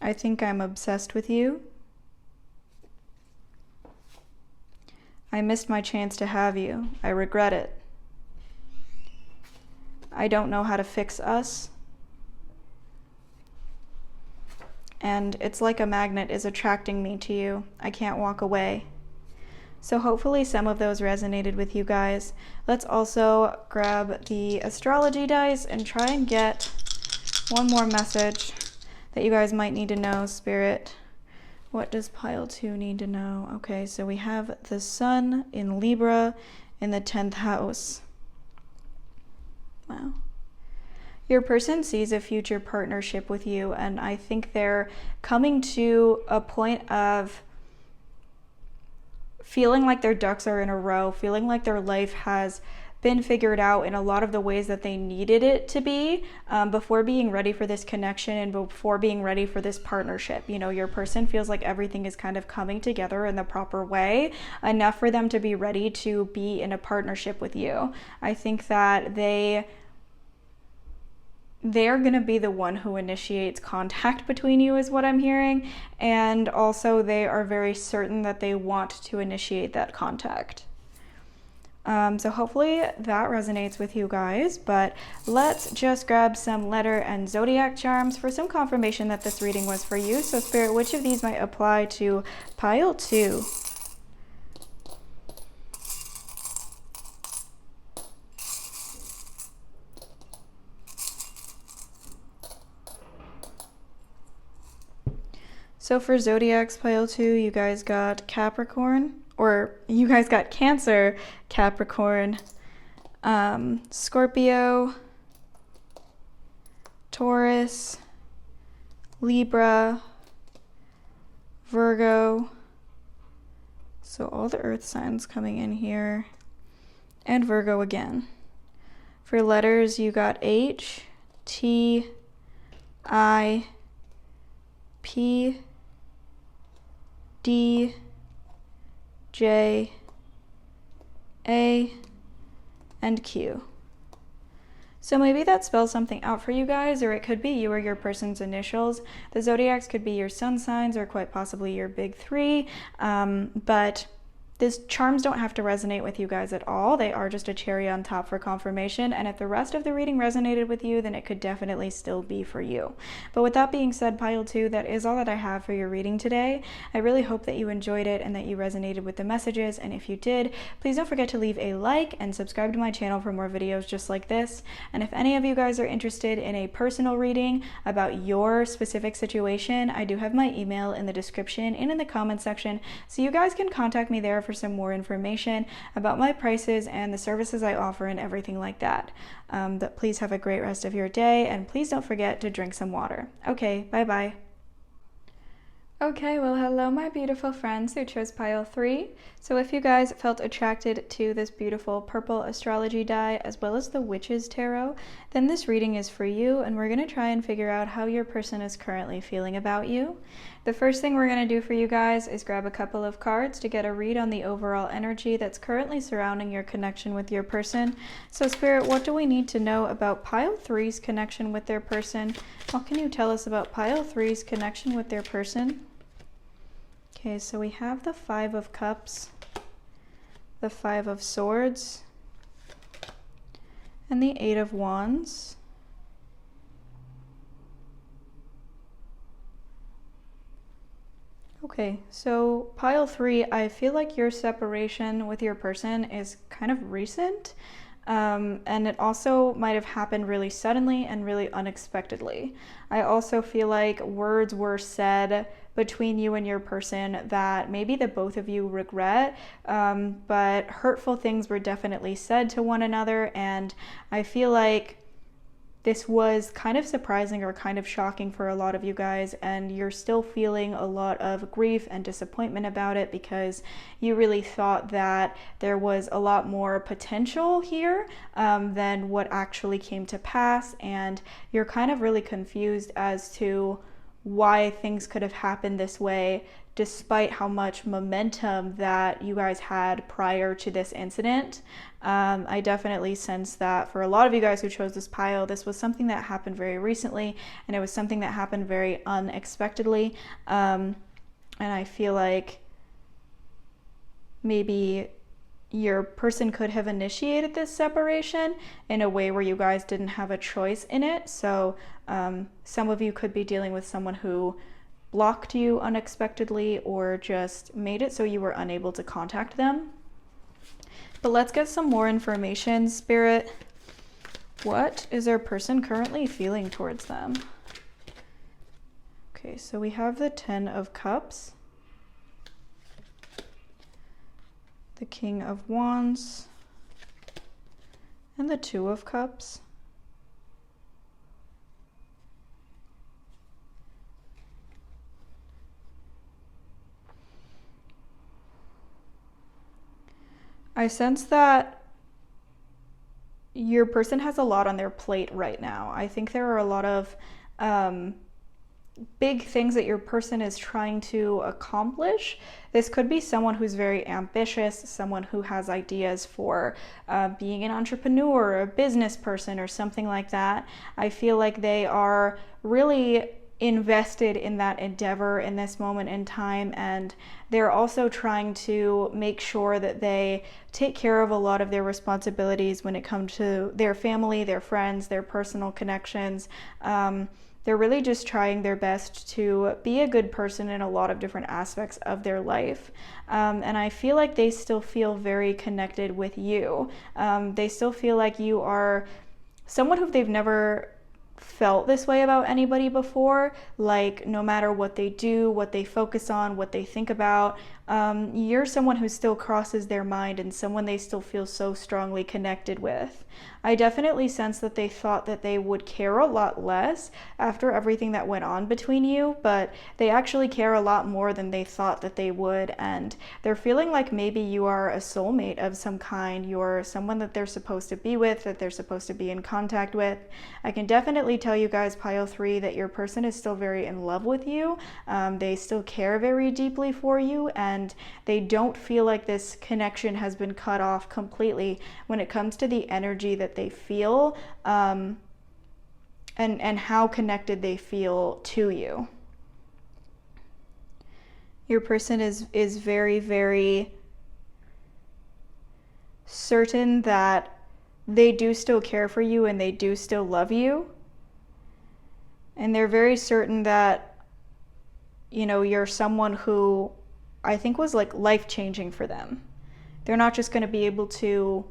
I think I'm obsessed with you. I missed my chance to have you. I regret it. I don't know how to fix us. And it's like a magnet is attracting me to you. I can't walk away. So hopefully some of those resonated with you guys. Let's also grab the astrology dice and try and get one more message that you guys might need to know, Spirit. What does pile 2 need to know? Okay, so we have the Sun in Libra in the 10th house. Wow. Your person sees a future partnership with you, and I think they're coming to a point of feeling like their ducks are in a row, feeling like their life has been figured out in a lot of the ways that they needed it to be before being ready for this connection and before being ready for this partnership. You know, your person feels like everything is kind of coming together in the proper way, enough for them to be ready to be in a partnership with you. I think that they're going to be the one who initiates contact between you is what I'm hearing. And also they are very certain that they want to initiate that contact. So hopefully that resonates with you guys, but let's just grab some letter and zodiac charms for some confirmation that this reading was for you. So Spirit, which of these might apply to pile 2? So for Zodiac's pile 2, you guys got Capricorn, or you guys got Cancer, Capricorn, Scorpio, Taurus, Libra, Virgo. So all the earth signs coming in here, and Virgo again. For letters, you got H, T, I, P, D, J, A, and Q. So maybe that spells something out for you guys, or it could be you or your person's initials. The zodiacs could be your sun signs or quite possibly your big 3, but these charms don't have to resonate with you guys at all. They are just a cherry on top for confirmation, and if the rest of the reading resonated with you, then it could definitely still be for you. But with that being said, pile 2, that is all that I have for your reading today. I really hope that you enjoyed it and that you resonated with the messages, and if you did, please don't forget to leave a like and subscribe to my channel for more videos just like this. And if any of you guys are interested in a personal reading about your specific situation, I do have my email in the description and in the comment section, so you guys can contact me there for some more information about my prices and the services I offer and everything like that. But please have a great rest of your day, and please don't forget to drink some water. Okay, bye-bye. Okay, well, hello, my beautiful friends who chose pile 3. So if you guys felt attracted to this beautiful purple astrology die as well as the Witch's Tarot, then this reading is for you, and we're going to try and figure out how your person is currently feeling about you. The first thing we're going to do for you guys is grab a couple of cards to get a read on the overall energy that's currently surrounding your connection with your person. So Spirit, what do we need to know about pile 3's connection with their person? What can you tell us about pile 3's connection with their person? Okay, so we have the 5 of Cups, the 5 of Swords, and the 8 of Wands. Okay, so pile 3, I feel like your separation with your person is kind of recent, and it also might have happened really suddenly and really unexpectedly. I also feel like words were said between you and your person that maybe the both of you regret, but hurtful things were definitely said to one another, and I feel like this was kind of surprising or kind of shocking for a lot of you guys, and you're still feeling a lot of grief and disappointment about it because you really thought that there was a lot more potential here than what actually came to pass, and you're kind of really confused as to why things could have happened this way, despite how much momentum that you guys had prior to this incident. I definitely sense that for a lot of you guys who chose this pile, this was something that happened very recently, and it was something that happened very unexpectedly. And I feel like maybe your person could have initiated this separation in a way where you guys didn't have a choice in it. So some of you could be dealing with someone who blocked you unexpectedly or just made it so you were unable to contact them. But let's get some more information, Spirit. What is our person currently feeling towards them? Okay, so we have the 10 of Cups, the King of Wands, and the 2 of Cups. I sense that your person has a lot on their plate right now. I think there are a lot of big things that your person is trying to accomplish. This could be someone who's very ambitious, someone who has ideas for being an entrepreneur, or a business person, or something like that. I feel like they are really invested in that endeavor in this moment in time, and they're also trying to make sure that they take care of a lot of their responsibilities when it comes to their family, their friends, their personal connections. They're really just trying their best to be a good person in a lot of different aspects of their life. And I feel like they still feel very connected with you. They still feel like you are someone who they've never felt this way about anybody before. Like, no matter what they do, what they focus on, what they think about, you're someone who still crosses their mind and someone they still feel so strongly connected with. I definitely sense that they thought that they would care a lot less after everything that went on between you, but they actually care a lot more than they thought that they would, and they're feeling like maybe you are a soulmate of some kind. You're someone that they're supposed to be with, that they're supposed to be in contact with. I can definitely tell you guys, pile 3, that your person is still very in love with you. They still care very deeply for you, and they don't feel like this connection has been cut off completely when it comes to the energy that they feel, and how connected they feel to you. Your person is very, very certain that they do still care for you and they do still love you. And they're very certain that, you know, you're someone who I think was like life-changing for them. They're not just going to be able to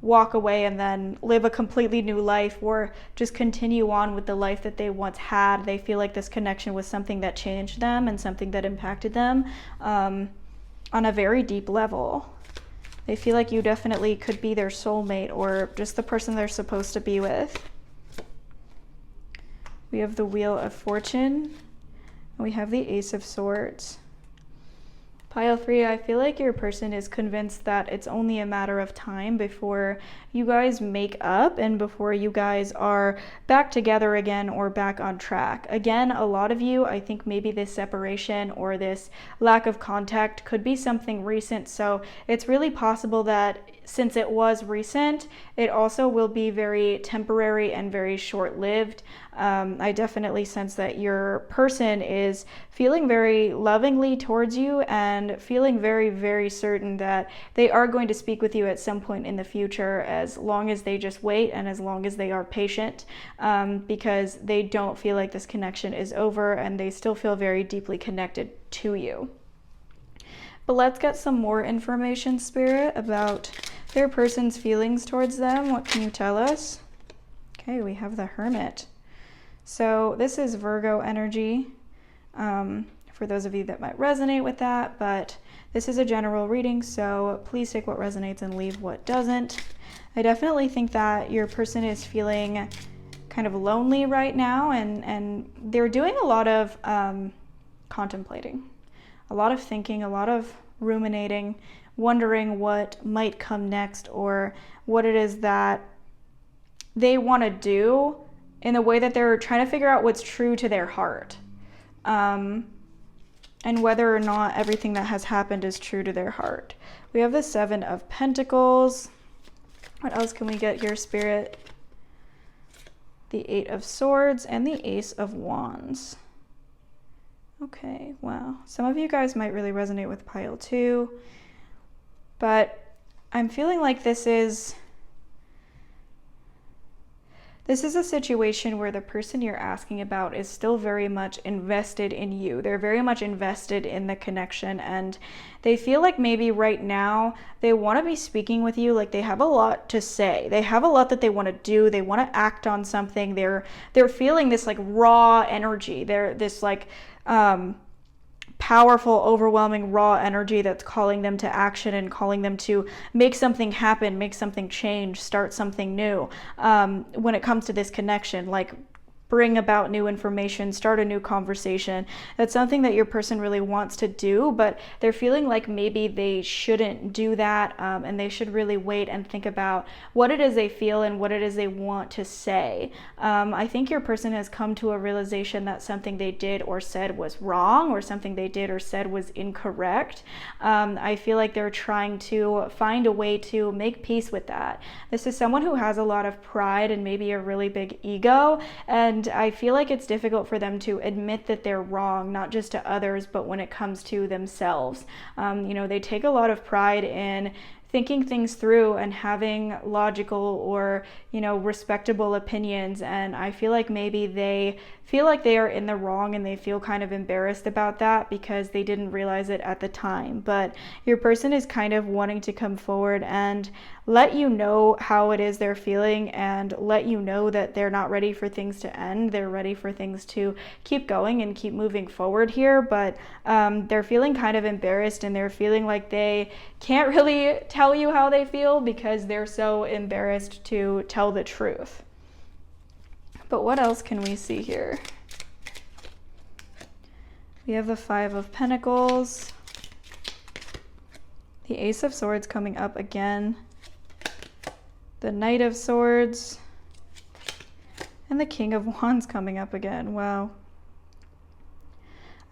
walk away and then live a completely new life or just continue on with the life that they once had. They feel like this connection was something that changed them and something that impacted them on a very deep level. They feel like you definitely could be their soulmate or just the person they're supposed to be with. We have the Wheel of Fortune, and we have the Ace of Swords. Pile 3, I feel like your person is convinced that it's only a matter of time before you guys make up and before you guys are back together again or back on track. Again, a lot of you, I think maybe this separation or this lack of contact could be something recent. So it's really possible that since it was recent, it also will be very temporary and very short-lived. I definitely sense that your person is feeling very lovingly towards you and feeling very, very certain that they are going to speak with you at some point in the future, as long as they just wait and as long as they are patient, because they don't feel like this connection is over and they still feel very deeply connected to you. But let's get some more information, Spirit, about their person's feelings towards them. What can you tell us? Okay, we have the Hermit. So this is Virgo energy, for those of you that might resonate with that, but this is a general reading, so please take what resonates and leave what doesn't. I definitely think that your person is feeling kind of lonely right now, and they're doing a lot of contemplating, a lot of thinking, a lot of ruminating, wondering what might come next or what it is that they want to do in the way that they're trying to figure out what's true to their heart. and whether or not everything that has happened is true to their heart. We have the Seven of Pentacles. What else can we get here, Spirit? The Eight of Swords and the Ace of Wands. Okay, wow. Some of you guys might really resonate with pile 2, but I'm feeling like this is a situation where the person you're asking about is still very much invested in you. They're very much invested in the connection, and they feel like maybe right now they want to be speaking with you. Like they have a lot to say. They have a lot that they want to do. They want to act on something. They're feeling this like raw energy. They're this like powerful, overwhelming, raw energy that's calling them to action and calling them to make something happen, make something change, start something new. When it comes to this connection, like bring about new information, start a new conversation. That's something that your person really wants to do, but they're feeling like maybe they shouldn't do that, and they should really wait and think about what it is they feel and what it is they want to say. I think your person has come to a realization that something they did or said was wrong, or something they did or said was incorrect. I feel like they're trying to find a way to make peace with that. This is someone who has a lot of pride and maybe a really big ego, and I feel like it's difficult for them to admit that they're wrong, not just to others, but when it comes to themselves. They take a lot of pride in thinking things through and having logical or, respectable opinions. And I feel like maybe they feel like they are in the wrong, and they feel kind of embarrassed about that because they didn't realize it at the time. But your person is kind of wanting to come forward and let you know how it is they're feeling, and let you know that they're not ready for things to end. They're ready for things to keep going and keep moving forward here, but they're feeling kind of embarrassed, and they're feeling like they can't really tell you how they feel because they're so embarrassed to tell the truth. But what else can we see here? We have the Five of Pentacles, the Ace of Swords coming up again, the Knight of Swords, and the King of Wands coming up again. Wow.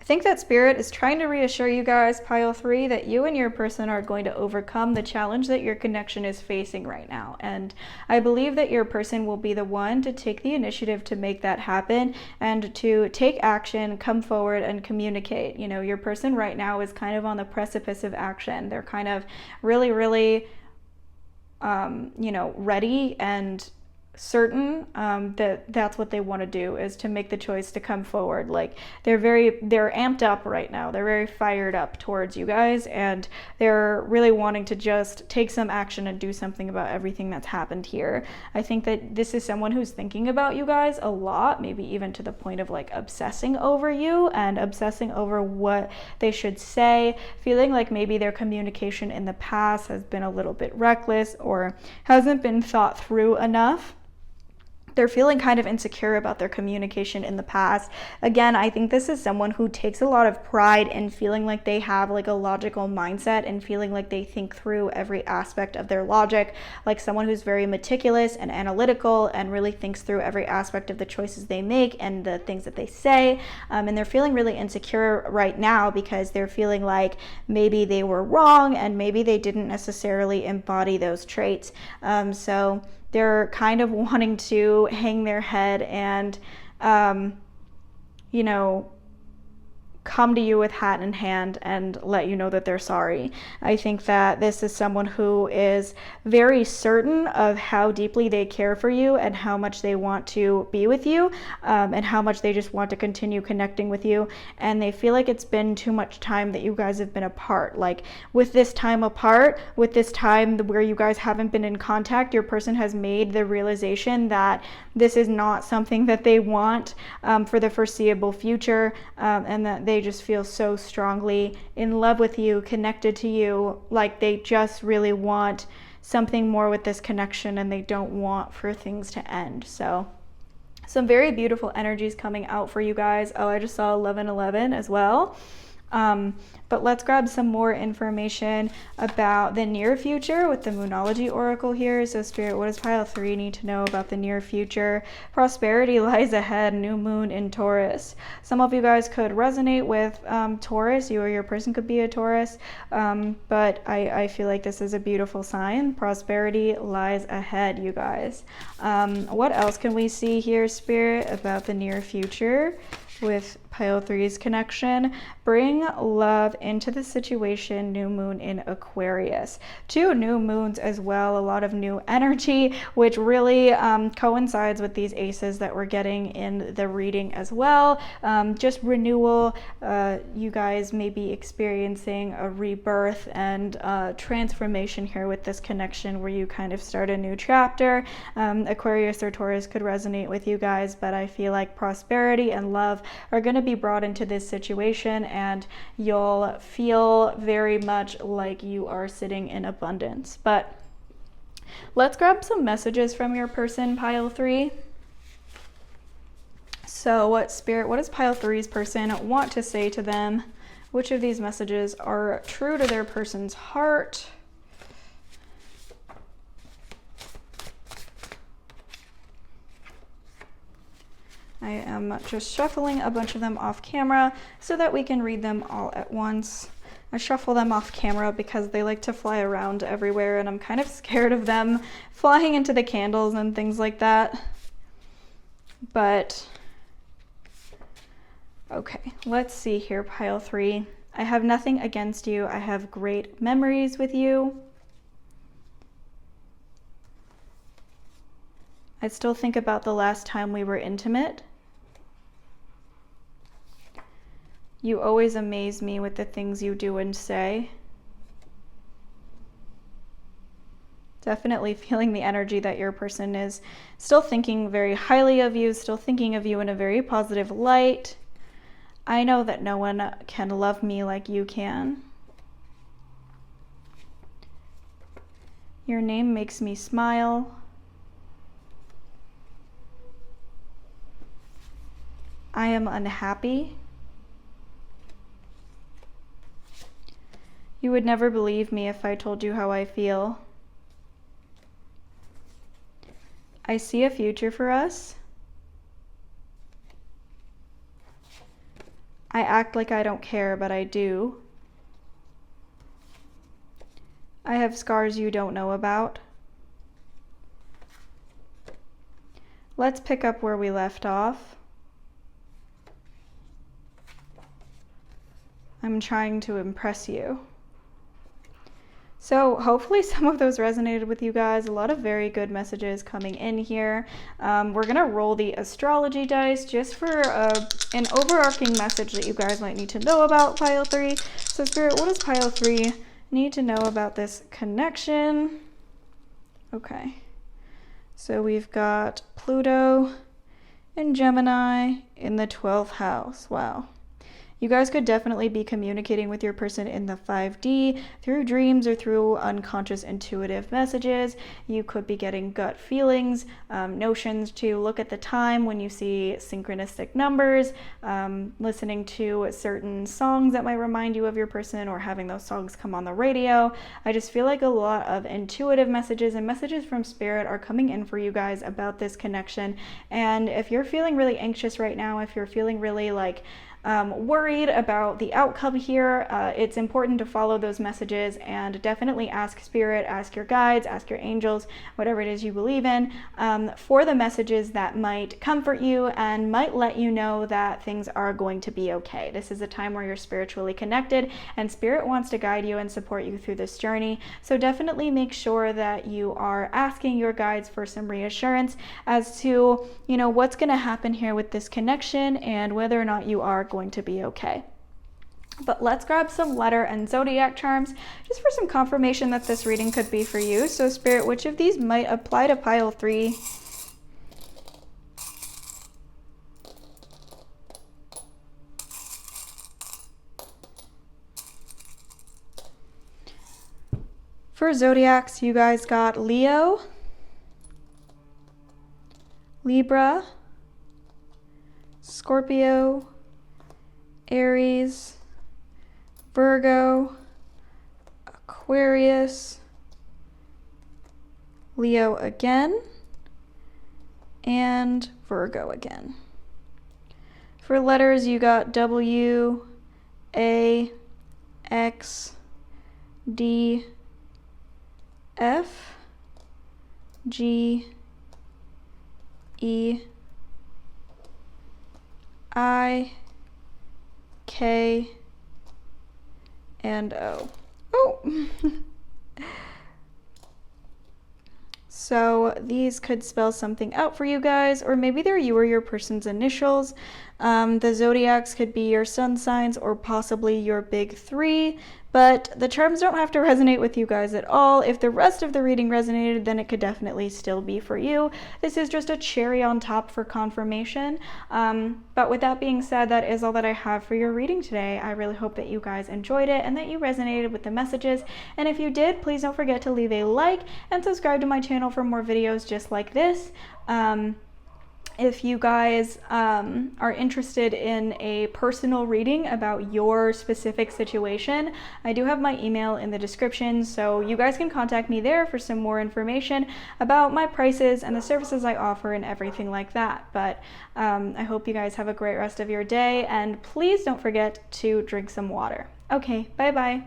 I think that Spirit is trying to reassure you guys, pile 3, that you and your person are going to overcome the challenge that your connection is facing right now. And I believe that your person will be the one to take the initiative to make that happen and to take action, come forward and communicate. Your person right now is kind of on the precipice of action. They're kind of really, really, ready and certain that that's what they want to do, is to make the choice to come forward. Like they're amped up right now. They're very fired up towards you guys, and they're really wanting to just take some action and do something about everything that's happened here. I think that this is someone who's thinking about you guys a lot, maybe even to the point of like obsessing over you and obsessing over what they should say, feeling like maybe their communication in the past has been a little bit reckless or hasn't been thought through enough. They're feeling kind of insecure about their communication in the past. Again, I think this is someone who takes a lot of pride in feeling like they have like a logical mindset and feeling like they think through every aspect of their logic, like someone who's very meticulous and analytical and really thinks through every aspect of the choices they make and the things that they say. And they're feeling really insecure right now because they're feeling like maybe they were wrong and maybe they didn't necessarily embody those traits. So they're kind of wanting to hang their head and, come to you with hat in hand and let you know that they're sorry. I think that this is someone who is very certain of how deeply they care for you and how much they want to be with you, and how much they just want to continue connecting with you. And they feel like it's been too much time that you guys have been apart. Like with this time apart, with this time where you guys haven't been in contact, your person has made the realization that this is not something that they want for the foreseeable future, and that they just feel so strongly in love with you, connected to you, like they just really want something more with this connection and they don't want for things to end. So some very beautiful energies coming out for you guys. Oh, I just saw 1111 as well. But let's grab some more information about the near future with the Moonology Oracle here. So Spirit, what does pile 3 need to know about the near future? Prosperity lies ahead, new moon in Taurus. Some of you guys could resonate with Taurus. You or your person could be a Taurus. But I feel like this is a beautiful sign. Prosperity lies ahead, you guys. What else can we see here, Spirit, about the near future with pile 3's connection? Bring love into the situation, new moon in Aquarius. 2 new moons as well, a lot of new energy, which really coincides with these aces that we're getting in the reading as well. Just renewal. You guys may be experiencing a rebirth and transformation here with this connection where you kind of start a new chapter. Aquarius or Taurus could resonate with you guys, but I feel like prosperity and love are going to be brought into this situation, and you'll feel very much like you are sitting in abundance. But let's grab some messages from your person, pile 3. So what does pile 3's person want to say to them? Which of these messages are true to their person's heart? I am just shuffling a bunch of them off camera so that we can read them all at once. I shuffle them off camera because they like to fly around everywhere, and I'm kind of scared of them flying into the candles and things like that. But, okay, let's see here, pile 3. I have nothing against you. I have great memories with you. I still think about the last time we were intimate. You always amaze me with the things you do and say. Definitely feeling the energy that your person is still thinking very highly of you, still thinking of you in a very positive light. I know that no one can love me like you can. Your name makes me smile. I am unhappy. You would never believe me if I told you how I feel. I see a future for us. I act like I don't care, but I do. I have scars you don't know about. Let's pick up where we left off. I'm trying to impress you. So hopefully some of those resonated with you guys. A lot of very good messages coming in here. We're gonna roll the astrology dice just for an overarching message that you guys might need to know about pile 3. So Spirit, what does pile 3 need to know about this connection? Okay, so we've got Pluto and Gemini in the 12th house. Wow. You guys could definitely be communicating with your person in the 5D through dreams or through unconscious intuitive messages. You could be getting gut feelings, notions to look at the time when you see synchronistic numbers, listening to certain songs that might remind you of your person, or having those songs come on the radio. I just feel like a lot of intuitive messages and messages from Spirit are coming in for you guys about this connection. And if you're feeling really anxious right now, if you're feeling really like worried about the outcome here, it's important to follow those messages and definitely ask Spirit, ask your guides, ask your angels, whatever it is you believe in, for the messages that might comfort you and might let you know that things are going to be okay. This is a time where you're spiritually connected and Spirit wants to guide you and support you through this journey. So definitely make sure that you are asking your guides for some reassurance as to, you know, what's going to happen here with this connection and whether or not you are going to be okay. But let's grab some letter and zodiac charms just for some confirmation that this reading could be for you. So Spirit, which of these might apply to pile 3? For zodiacs, you guys got Leo, Libra, Scorpio, Aries, Virgo, Aquarius, Leo again, and Virgo again. For letters, you got W, A, X, D, F, G, E, I, K, and O. Oh! So these could spell something out for you guys, or maybe they're you or your person's initials. The zodiacs could be your sun signs or possibly your big three, but the charms don't have to resonate with you guys at all. If the rest of the reading resonated, then it could definitely still be for you. This is just a cherry on top for confirmation. But with that being said, that is all that I have for your reading today. I really hope that you guys enjoyed it and that you resonated with the messages. And if you did, please don't forget to leave a like and subscribe to my channel for more videos just like this. If you guys are interested in a personal reading about your specific situation, I do have my email in the description, so you guys can contact me there for some more information about my prices and the services I offer and everything like that. But I hope you guys have a great rest of your day, and please don't forget to drink some water. Okay, bye-bye.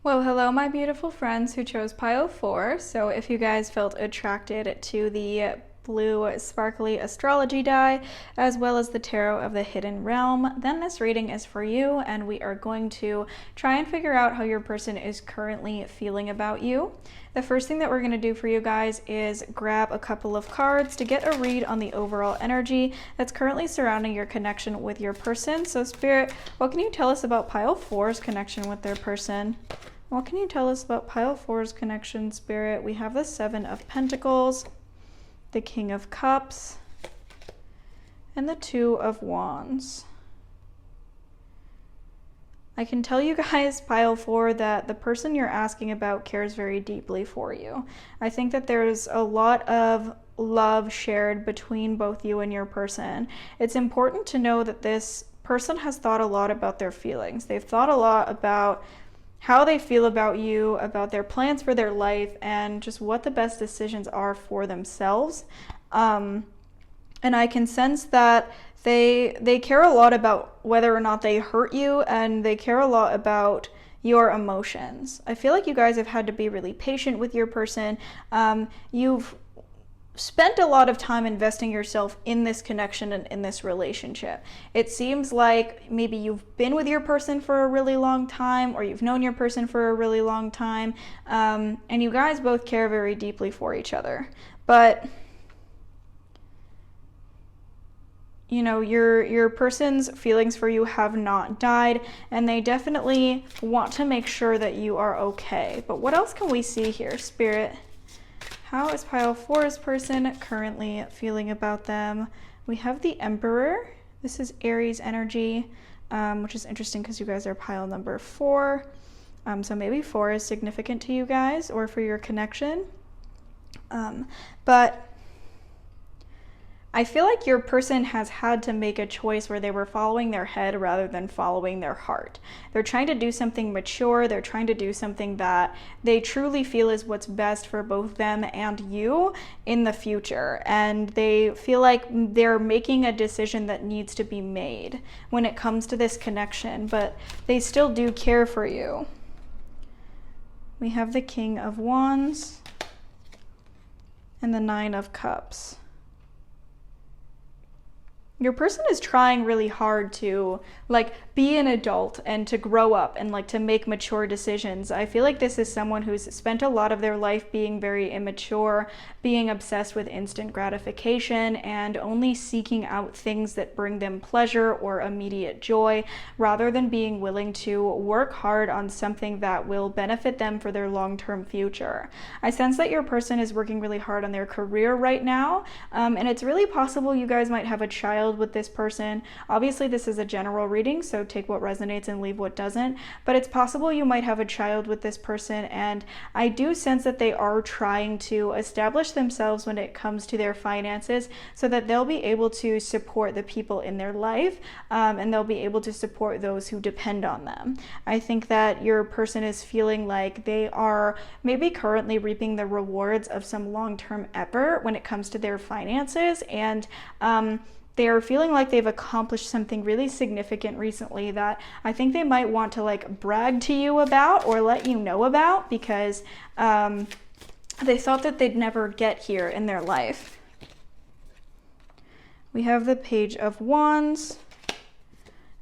Well, hello, my beautiful friends who chose pile 4. So if you guys felt attracted to the blue sparkly astrology die as well as the tarot of the hidden realm, then this reading is for you, and we are going to try and figure out how your person is currently feeling about you. The first thing that we're going to do for you guys is grab a couple of cards to get a read on the overall energy that's currently surrounding your connection with your person. So Spirit, what can you tell us about pile 4's connection with their person? What can you tell us about pile 4's connection, Spirit? We have the 7 of Pentacles, the King of Cups, and the 2 of Wands. I can tell you guys, pile 4, that the person you're asking about cares very deeply for you. I think that there's a lot of love shared between both you and your person. It's important to know that this person has thought a lot about their feelings. They've thought a lot about how they feel about you, about their plans for their life, and just what the best decisions are for themselves. And I can sense that they care a lot about whether or not they hurt you, and they care a lot about your emotions. I feel like you guys have had to be really patient with your person. You've spent a lot of time investing yourself in this connection and in this relationship. It seems like maybe you've been with your person for a really long time, or you've known your person for a really long time, and you guys both care very deeply for each other. But you know, your person's feelings for you have not died, and they definitely want to make sure that you are okay. But what else can we see here, Spirit? How is pile 4's person currently feeling about them? We have the Emperor. This is Aries energy, which is interesting because you guys are pile number 4. So maybe 4 is significant to you guys or for your connection. But I feel like your person has had to make a choice where they were following their head rather than following their heart. They're trying to do something mature. They're trying to do something that they truly feel is what's best for both them and you in the future. And they feel like they're making a decision that needs to be made when it comes to this connection, but they still do care for you. We have the King of Wands and the 9 of Cups. Your person is trying really hard to be an adult and to grow up and to make mature decisions. I feel like this is someone who's spent a lot of their life being very immature, being obsessed with instant gratification, and only seeking out things that bring them pleasure or immediate joy, rather than being willing to work hard on something that will benefit them for their long-term future. I sense that your person is working really hard on their career right now, and it's really possible you guys might have a child child with this person. Obviously, this is a general reading, so take what resonates and leave what doesn't, but it's possible you might have a child with this person, and I do sense that they are trying to establish themselves when it comes to their finances so that they'll be able to support the people in their life, and they'll be able to support those who depend on them. I think that your person is feeling like they are maybe currently reaping the rewards of some long-term effort when it comes to their finances, and they are feeling like they've accomplished something really significant recently that I think they might want to like brag to you about or let you know about, because they thought that they'd never get here in their life. We have the Page of Wands,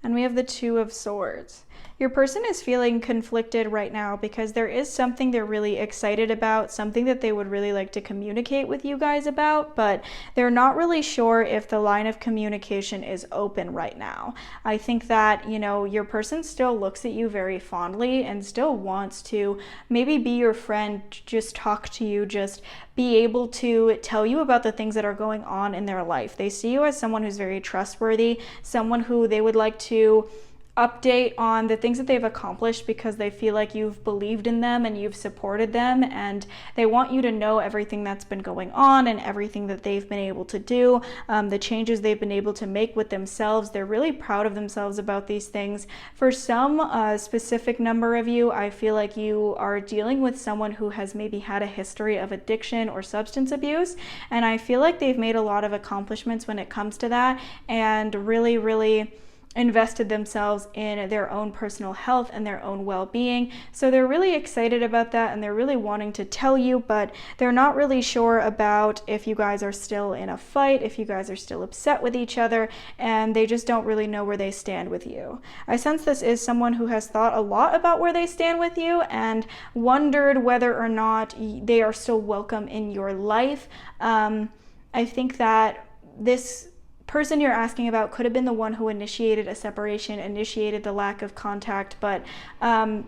and we have the Two of Swords. Your person is feeling conflicted right now because there is something they're really excited about, something that they would really like to communicate with you guys about, but they're not really sure if the line of communication is open right now. I think that, you know, your person still looks at you very fondly and still wants to maybe be your friend, just talk to you, just be able to tell you about the things that are going on in their life. They see you as someone who's very trustworthy, someone who they would like to update on the things that they've accomplished because they feel like you've believed in them and you've supported them, and they want you to know everything that's been going on and everything that they've been able to do, the changes they've been able to make with themselves. They're really proud of themselves about these things. For some specific number of you, I feel like you are dealing with someone who has maybe had a history of addiction or substance abuse, and I feel like they've made a lot of accomplishments when it comes to that and really invested themselves in their own personal health and their own well-being. So they're really excited about that, and they're really wanting to tell you, but they're not really sure about if you guys are still in a fight, if you guys are still upset with each other, and they just don't really know where they stand with you. I sense this is someone who has thought a lot about where they stand with you and wondered whether or not they are still welcome in your life. I think that this person you're asking about could have been the one who initiated a separation, initiated the lack of contact, but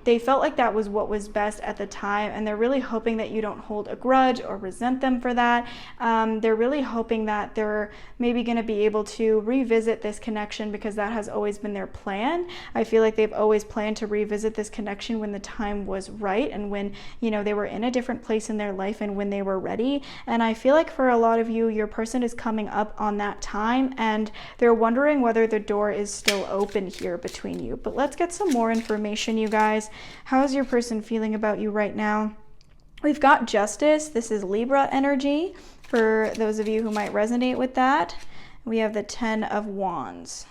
they felt like that was what was best at the time, and they're really hoping that you don't hold a grudge or resent them for that. They're really hoping that they're maybe going to be able to revisit this connection because that has always been their plan. I feel like they've always planned to revisit this connection when the time was right and when, you know, they were in a different place in their life and when they were ready. And I feel like for a lot of you, your person is coming up on that time, and they're wondering whether the door is still open here between you. But let's get some more information, you guys. How is your person feeling about you right now? We've got Justice. This is Libra energy for those of you who might resonate with that. We have the Ten of Wands.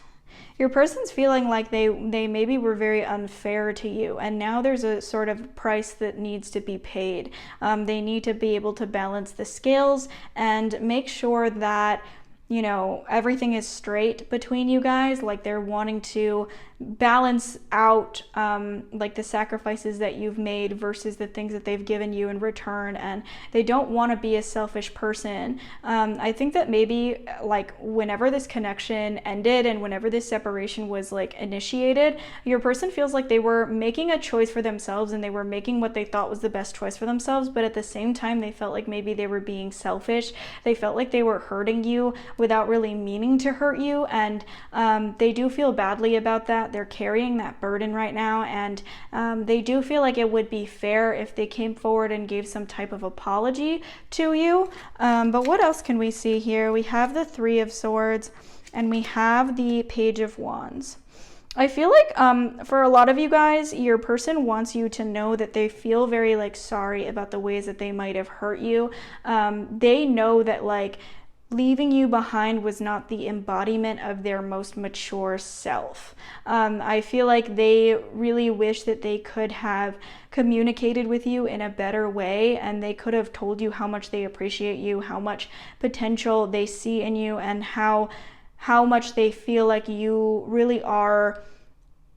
Your person's feeling like they maybe were very unfair to you, and now there's a sort of price that needs to be paid. They need to be able to balance the scales and make sure that, you know, everything is straight between you guys. Like they're wanting to balance out like the sacrifices that you've made versus the things that they've given you in return, and they don't want to be a selfish person. I think that maybe like whenever this connection ended and whenever this separation was like initiated, your person feels like they were making a choice for themselves and they were making what they thought was the best choice for themselves, but at the same time they felt like maybe they were being selfish. They felt like they were hurting you without really meaning to hurt you, and they do feel badly about that. They're carrying that burden right now, and they do feel like it would be fair if they came forward and gave some type of apology to you. But what else can we see here? We have the Three of Swords and we have the Page of Wands. I feel like for a lot of you guys, your person wants you to know that they feel very like sorry about the ways that they might have hurt you. They know that like leaving you behind was not the embodiment of their most mature self. I feel like they really wish that they could have communicated with you in a better way, and they could have told you how much they appreciate you, how much potential they see in you, and how much they feel like you really are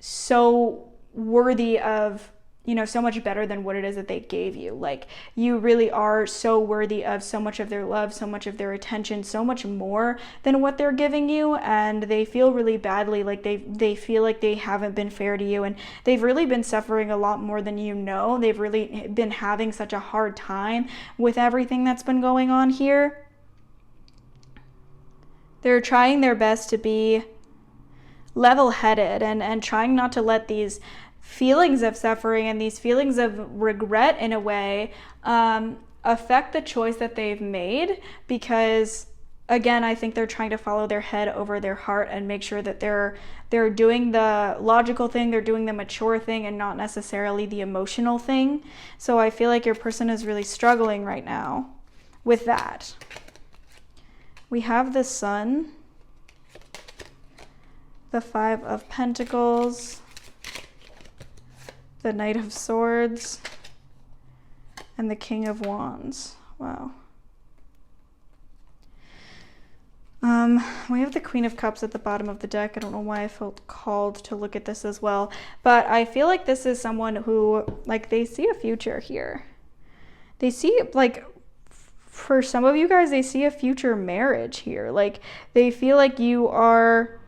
so worthy of, you know, so much better than what it is that they gave you. Like you really are so worthy of so much of their love, so much of their attention, so much more than what they're giving you, and they feel really badly. Like they feel like they haven't been fair to you, and they've really been suffering a lot more than you know. They've really been having such a hard time with everything that's been going on here. They're trying their best to be level-headed and trying not to let these feelings of suffering and these feelings of regret in a way affect the choice that they've made, because again, I think they're trying to follow their head over their heart and make sure that they're doing the logical thing, they're doing the mature thing, and not necessarily the emotional thing. So I feel like your person is really struggling right now with that. We have the Sun, the Five of Pentacles, the Knight of Swords, and the King of Wands. Wow. We have the Queen of Cups at the bottom of the deck. I don't know why I felt called to look at this as well, but I feel like this is someone who, like, they see a future here. They see, like, for some of you guys, they see a future marriage here. Like, they feel like you are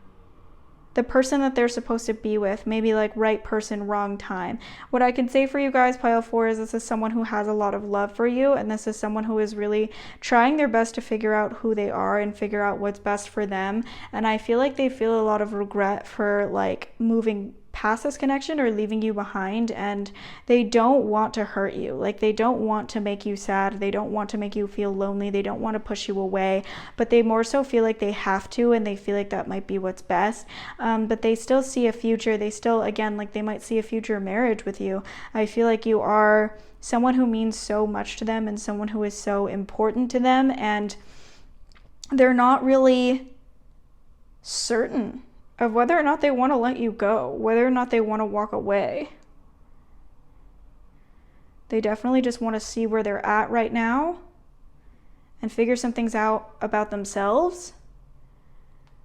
the person that they're supposed to be with, maybe like right person, wrong time. What I can say for you guys, pile 4, is this is someone who has a lot of love for you, and this is someone who is really trying their best to figure out who they are and figure out what's best for them. And I feel like they feel a lot of regret for like moving past this connection or leaving you behind, and they don't want to hurt you. Like, they don't want to make you sad, they don't want to make you feel lonely, they don't want to push you away, but they more so feel like they have to, and they feel like that might be what's best. But they still see a future. They still, again, like, they might see a future marriage with you. I feel like you are someone who means so much to them and someone who is so important to them, and they're not really certain of whether or not they want to let you go, whether or not they want to walk away. They definitely just want to see where they're at right now and figure some things out about themselves,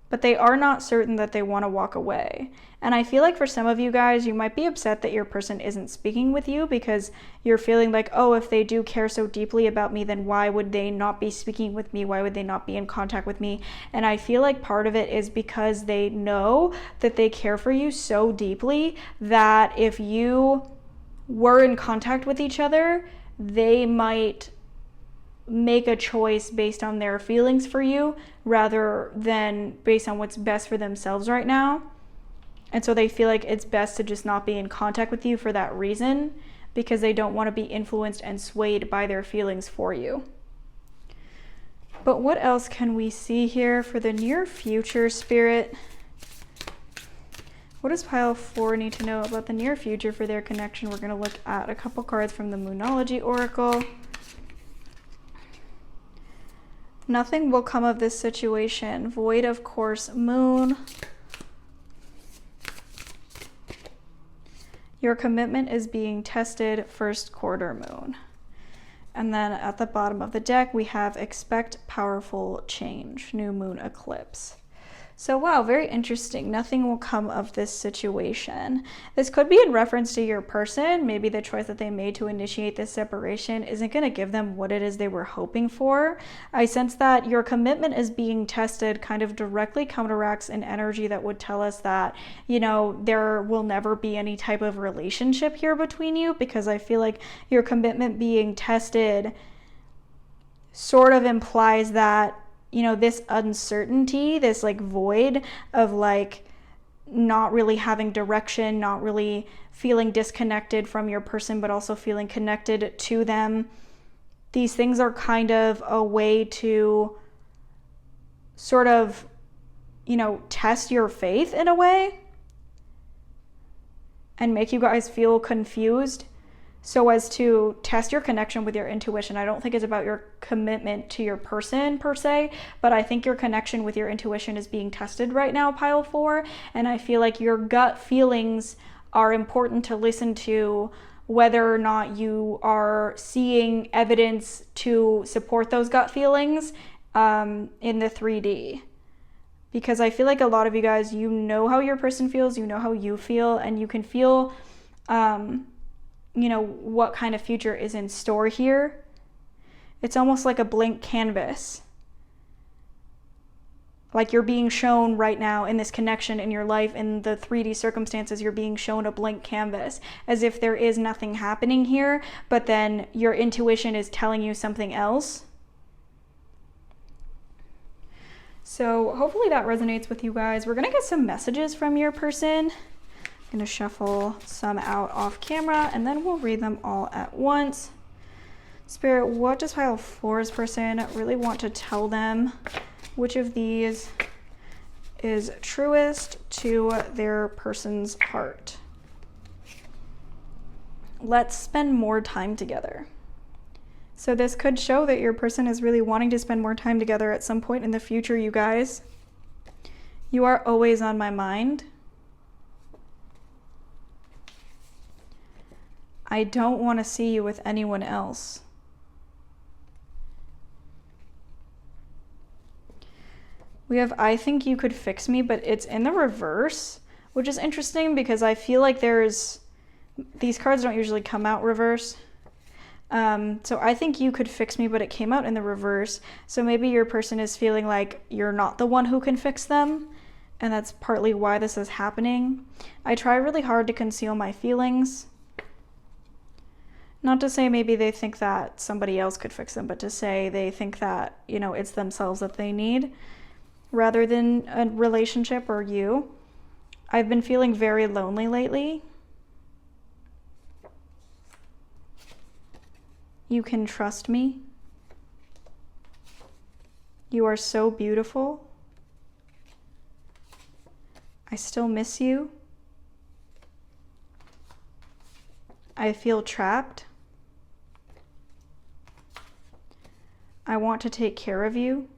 but they are not certain that they want to walk away. And I feel like for some of you guys, you might be upset that your person isn't speaking with you, because you're feeling like, oh, if they do care so deeply about me, then why would they not be speaking with me? Why would they not be in contact with me? And I feel like part of it is because they know that they care for you so deeply that if you were in contact with each other, they might make a choice based on their feelings for you rather than based on what's best for themselves right now. And so they feel like it's best to just not be in contact with you for that reason, because they don't want to be influenced and swayed by their feelings for you. But what else can we see here for the near future, Spirit? What does pile 4 need to know about the near future for their connection? We're going to look at a couple cards from the Moonology Oracle. Nothing will come of this situation. Void of course, Moon. Your commitment is being tested, first quarter, Moon. And then at the bottom of the deck, we have expect powerful change, new moon eclipse. So wow, very interesting. Nothing will come of this situation. This could be in reference to your person. Maybe the choice that they made to initiate this separation isn't going to give them what it is they were hoping for. I sense that your commitment is being tested kind of directly counteracts an energy that would tell us that, you know, there will never be any type of relationship here between you, because I feel like your commitment being tested sort of implies that, you know, this uncertainty, this like void of like not really having direction, not really feeling disconnected from your person, but also feeling connected to them. These things are kind of a way to sort of, you know, test your faith in a way and make you guys feel confused, so as to test your connection with your intuition. I don't think it's about your commitment to your person per se, but I think your connection with your intuition is being tested right now, pile 4. And I feel like your gut feelings are important to listen to, whether or not you are seeing evidence to support those gut feelings in the 3D. Because I feel like a lot of you guys, you know how your person feels, you know how you feel, and you can feel you know, what kind of future is in store here. It's almost like a blank canvas. Like you're being shown right now in this connection in your life, in the 3D circumstances, you're being shown a blank canvas, as if there is nothing happening here, but then your intuition is telling you something else. So hopefully that resonates with you guys. We're gonna get some messages from your person. I'm gonna shuffle some out off camera and then we'll read them all at once. Spirit, what does pile 4's person really want to tell them? Which of these is truest to their person's heart? Let's spend more time together. So this could show that your person is really wanting to spend more time together at some point in the future, you guys. You are always on my mind. I don't want to see you with anyone else. We have, I think you could fix me, but it's in the reverse, which is interesting because I feel like these cards don't usually come out reverse. So I think you could fix me, but it came out in the reverse. So maybe your person is feeling like you're not the one who can fix them. And that's partly why this is happening. I try really hard to conceal my feelings. Not to say maybe they think that somebody else could fix them, but to say they think that, you know, it's themselves that they need rather than a relationship or you. I've been feeling very lonely lately. You can trust me. You are so beautiful. I still miss you. I feel trapped. I want to take care of you.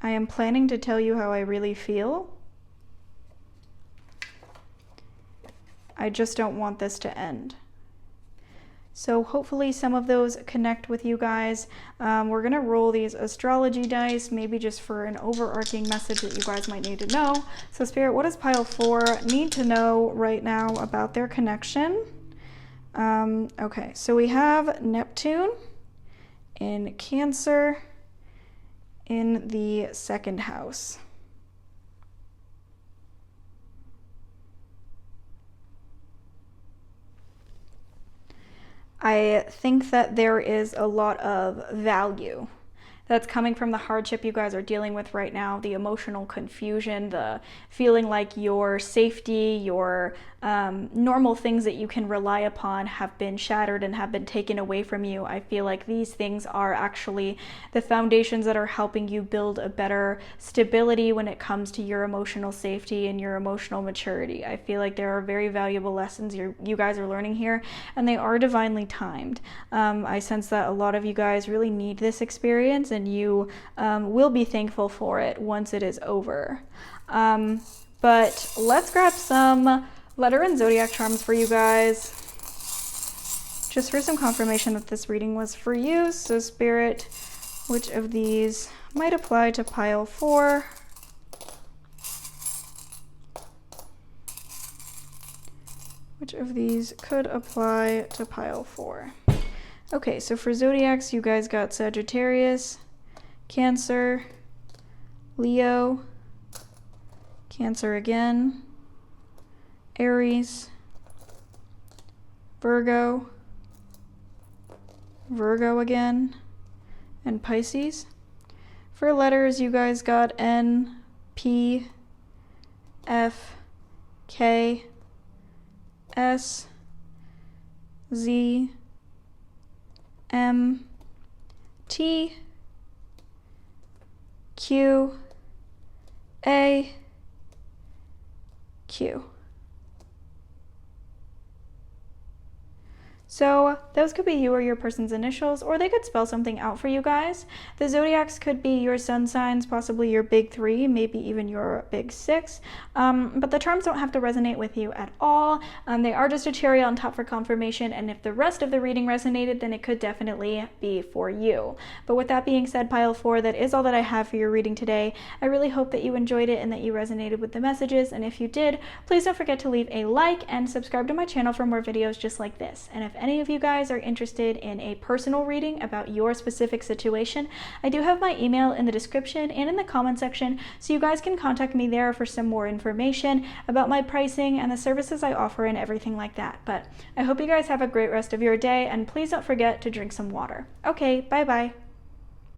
I am planning to tell you how I really feel. I just don't want this to end. So hopefully some of those connect with you guys. We're gonna roll these astrology dice, maybe just for an overarching message that you guys might need to know. So Spirit, what does pile 4 need to know right now about their connection? Okay, so we have Neptune in Cancer in the 2nd house. I think that there is a lot of value that's coming from the hardship you guys are dealing with right now, the emotional confusion, the feeling like your safety, your normal things that you can rely upon have been shattered and have been taken away from you. I feel like these things are actually the foundations that are helping you build a better stability when it comes to your emotional safety and your emotional maturity. I feel like there are very valuable lessons you guys are learning here, and they are divinely timed. I sense that a lot of you guys really need this experience, and you will be thankful for it once it is over. But let's grab some letter and zodiac charms for you guys, just for some confirmation that this reading was for you. So Spirit, which of these might apply to pile 4? Which of these could apply to pile 4? Okay, so for zodiacs, you guys got Sagittarius, Cancer, Leo, Cancer again, Aries, Virgo, Virgo again, and Pisces. For letters, you guys got N, P, F, K, S, Z, M, T, Q, A, Q. So those could be you or your person's initials, or they could spell something out for you guys. The zodiacs could be your sun signs, possibly your big 3, maybe even your big 6. But the charms don't have to resonate with you at all. They are just a cherry on top for confirmation, and if the rest of the reading resonated, then it could definitely be for you. But with that being said, pile 4, that is all that I have for your reading today. I really hope that you enjoyed it and that you resonated with the messages, and if you did, please don't forget to leave a like and subscribe to my channel for more videos just like this. And if any of you guys are interested in a personal reading about your specific situation, I do have my email in the description and in the comment section, so you guys can contact me there for some more information about my pricing and the services I offer and everything like that. But I hope you guys have a great rest of your day, and please don't forget to drink some water. Okay, bye bye.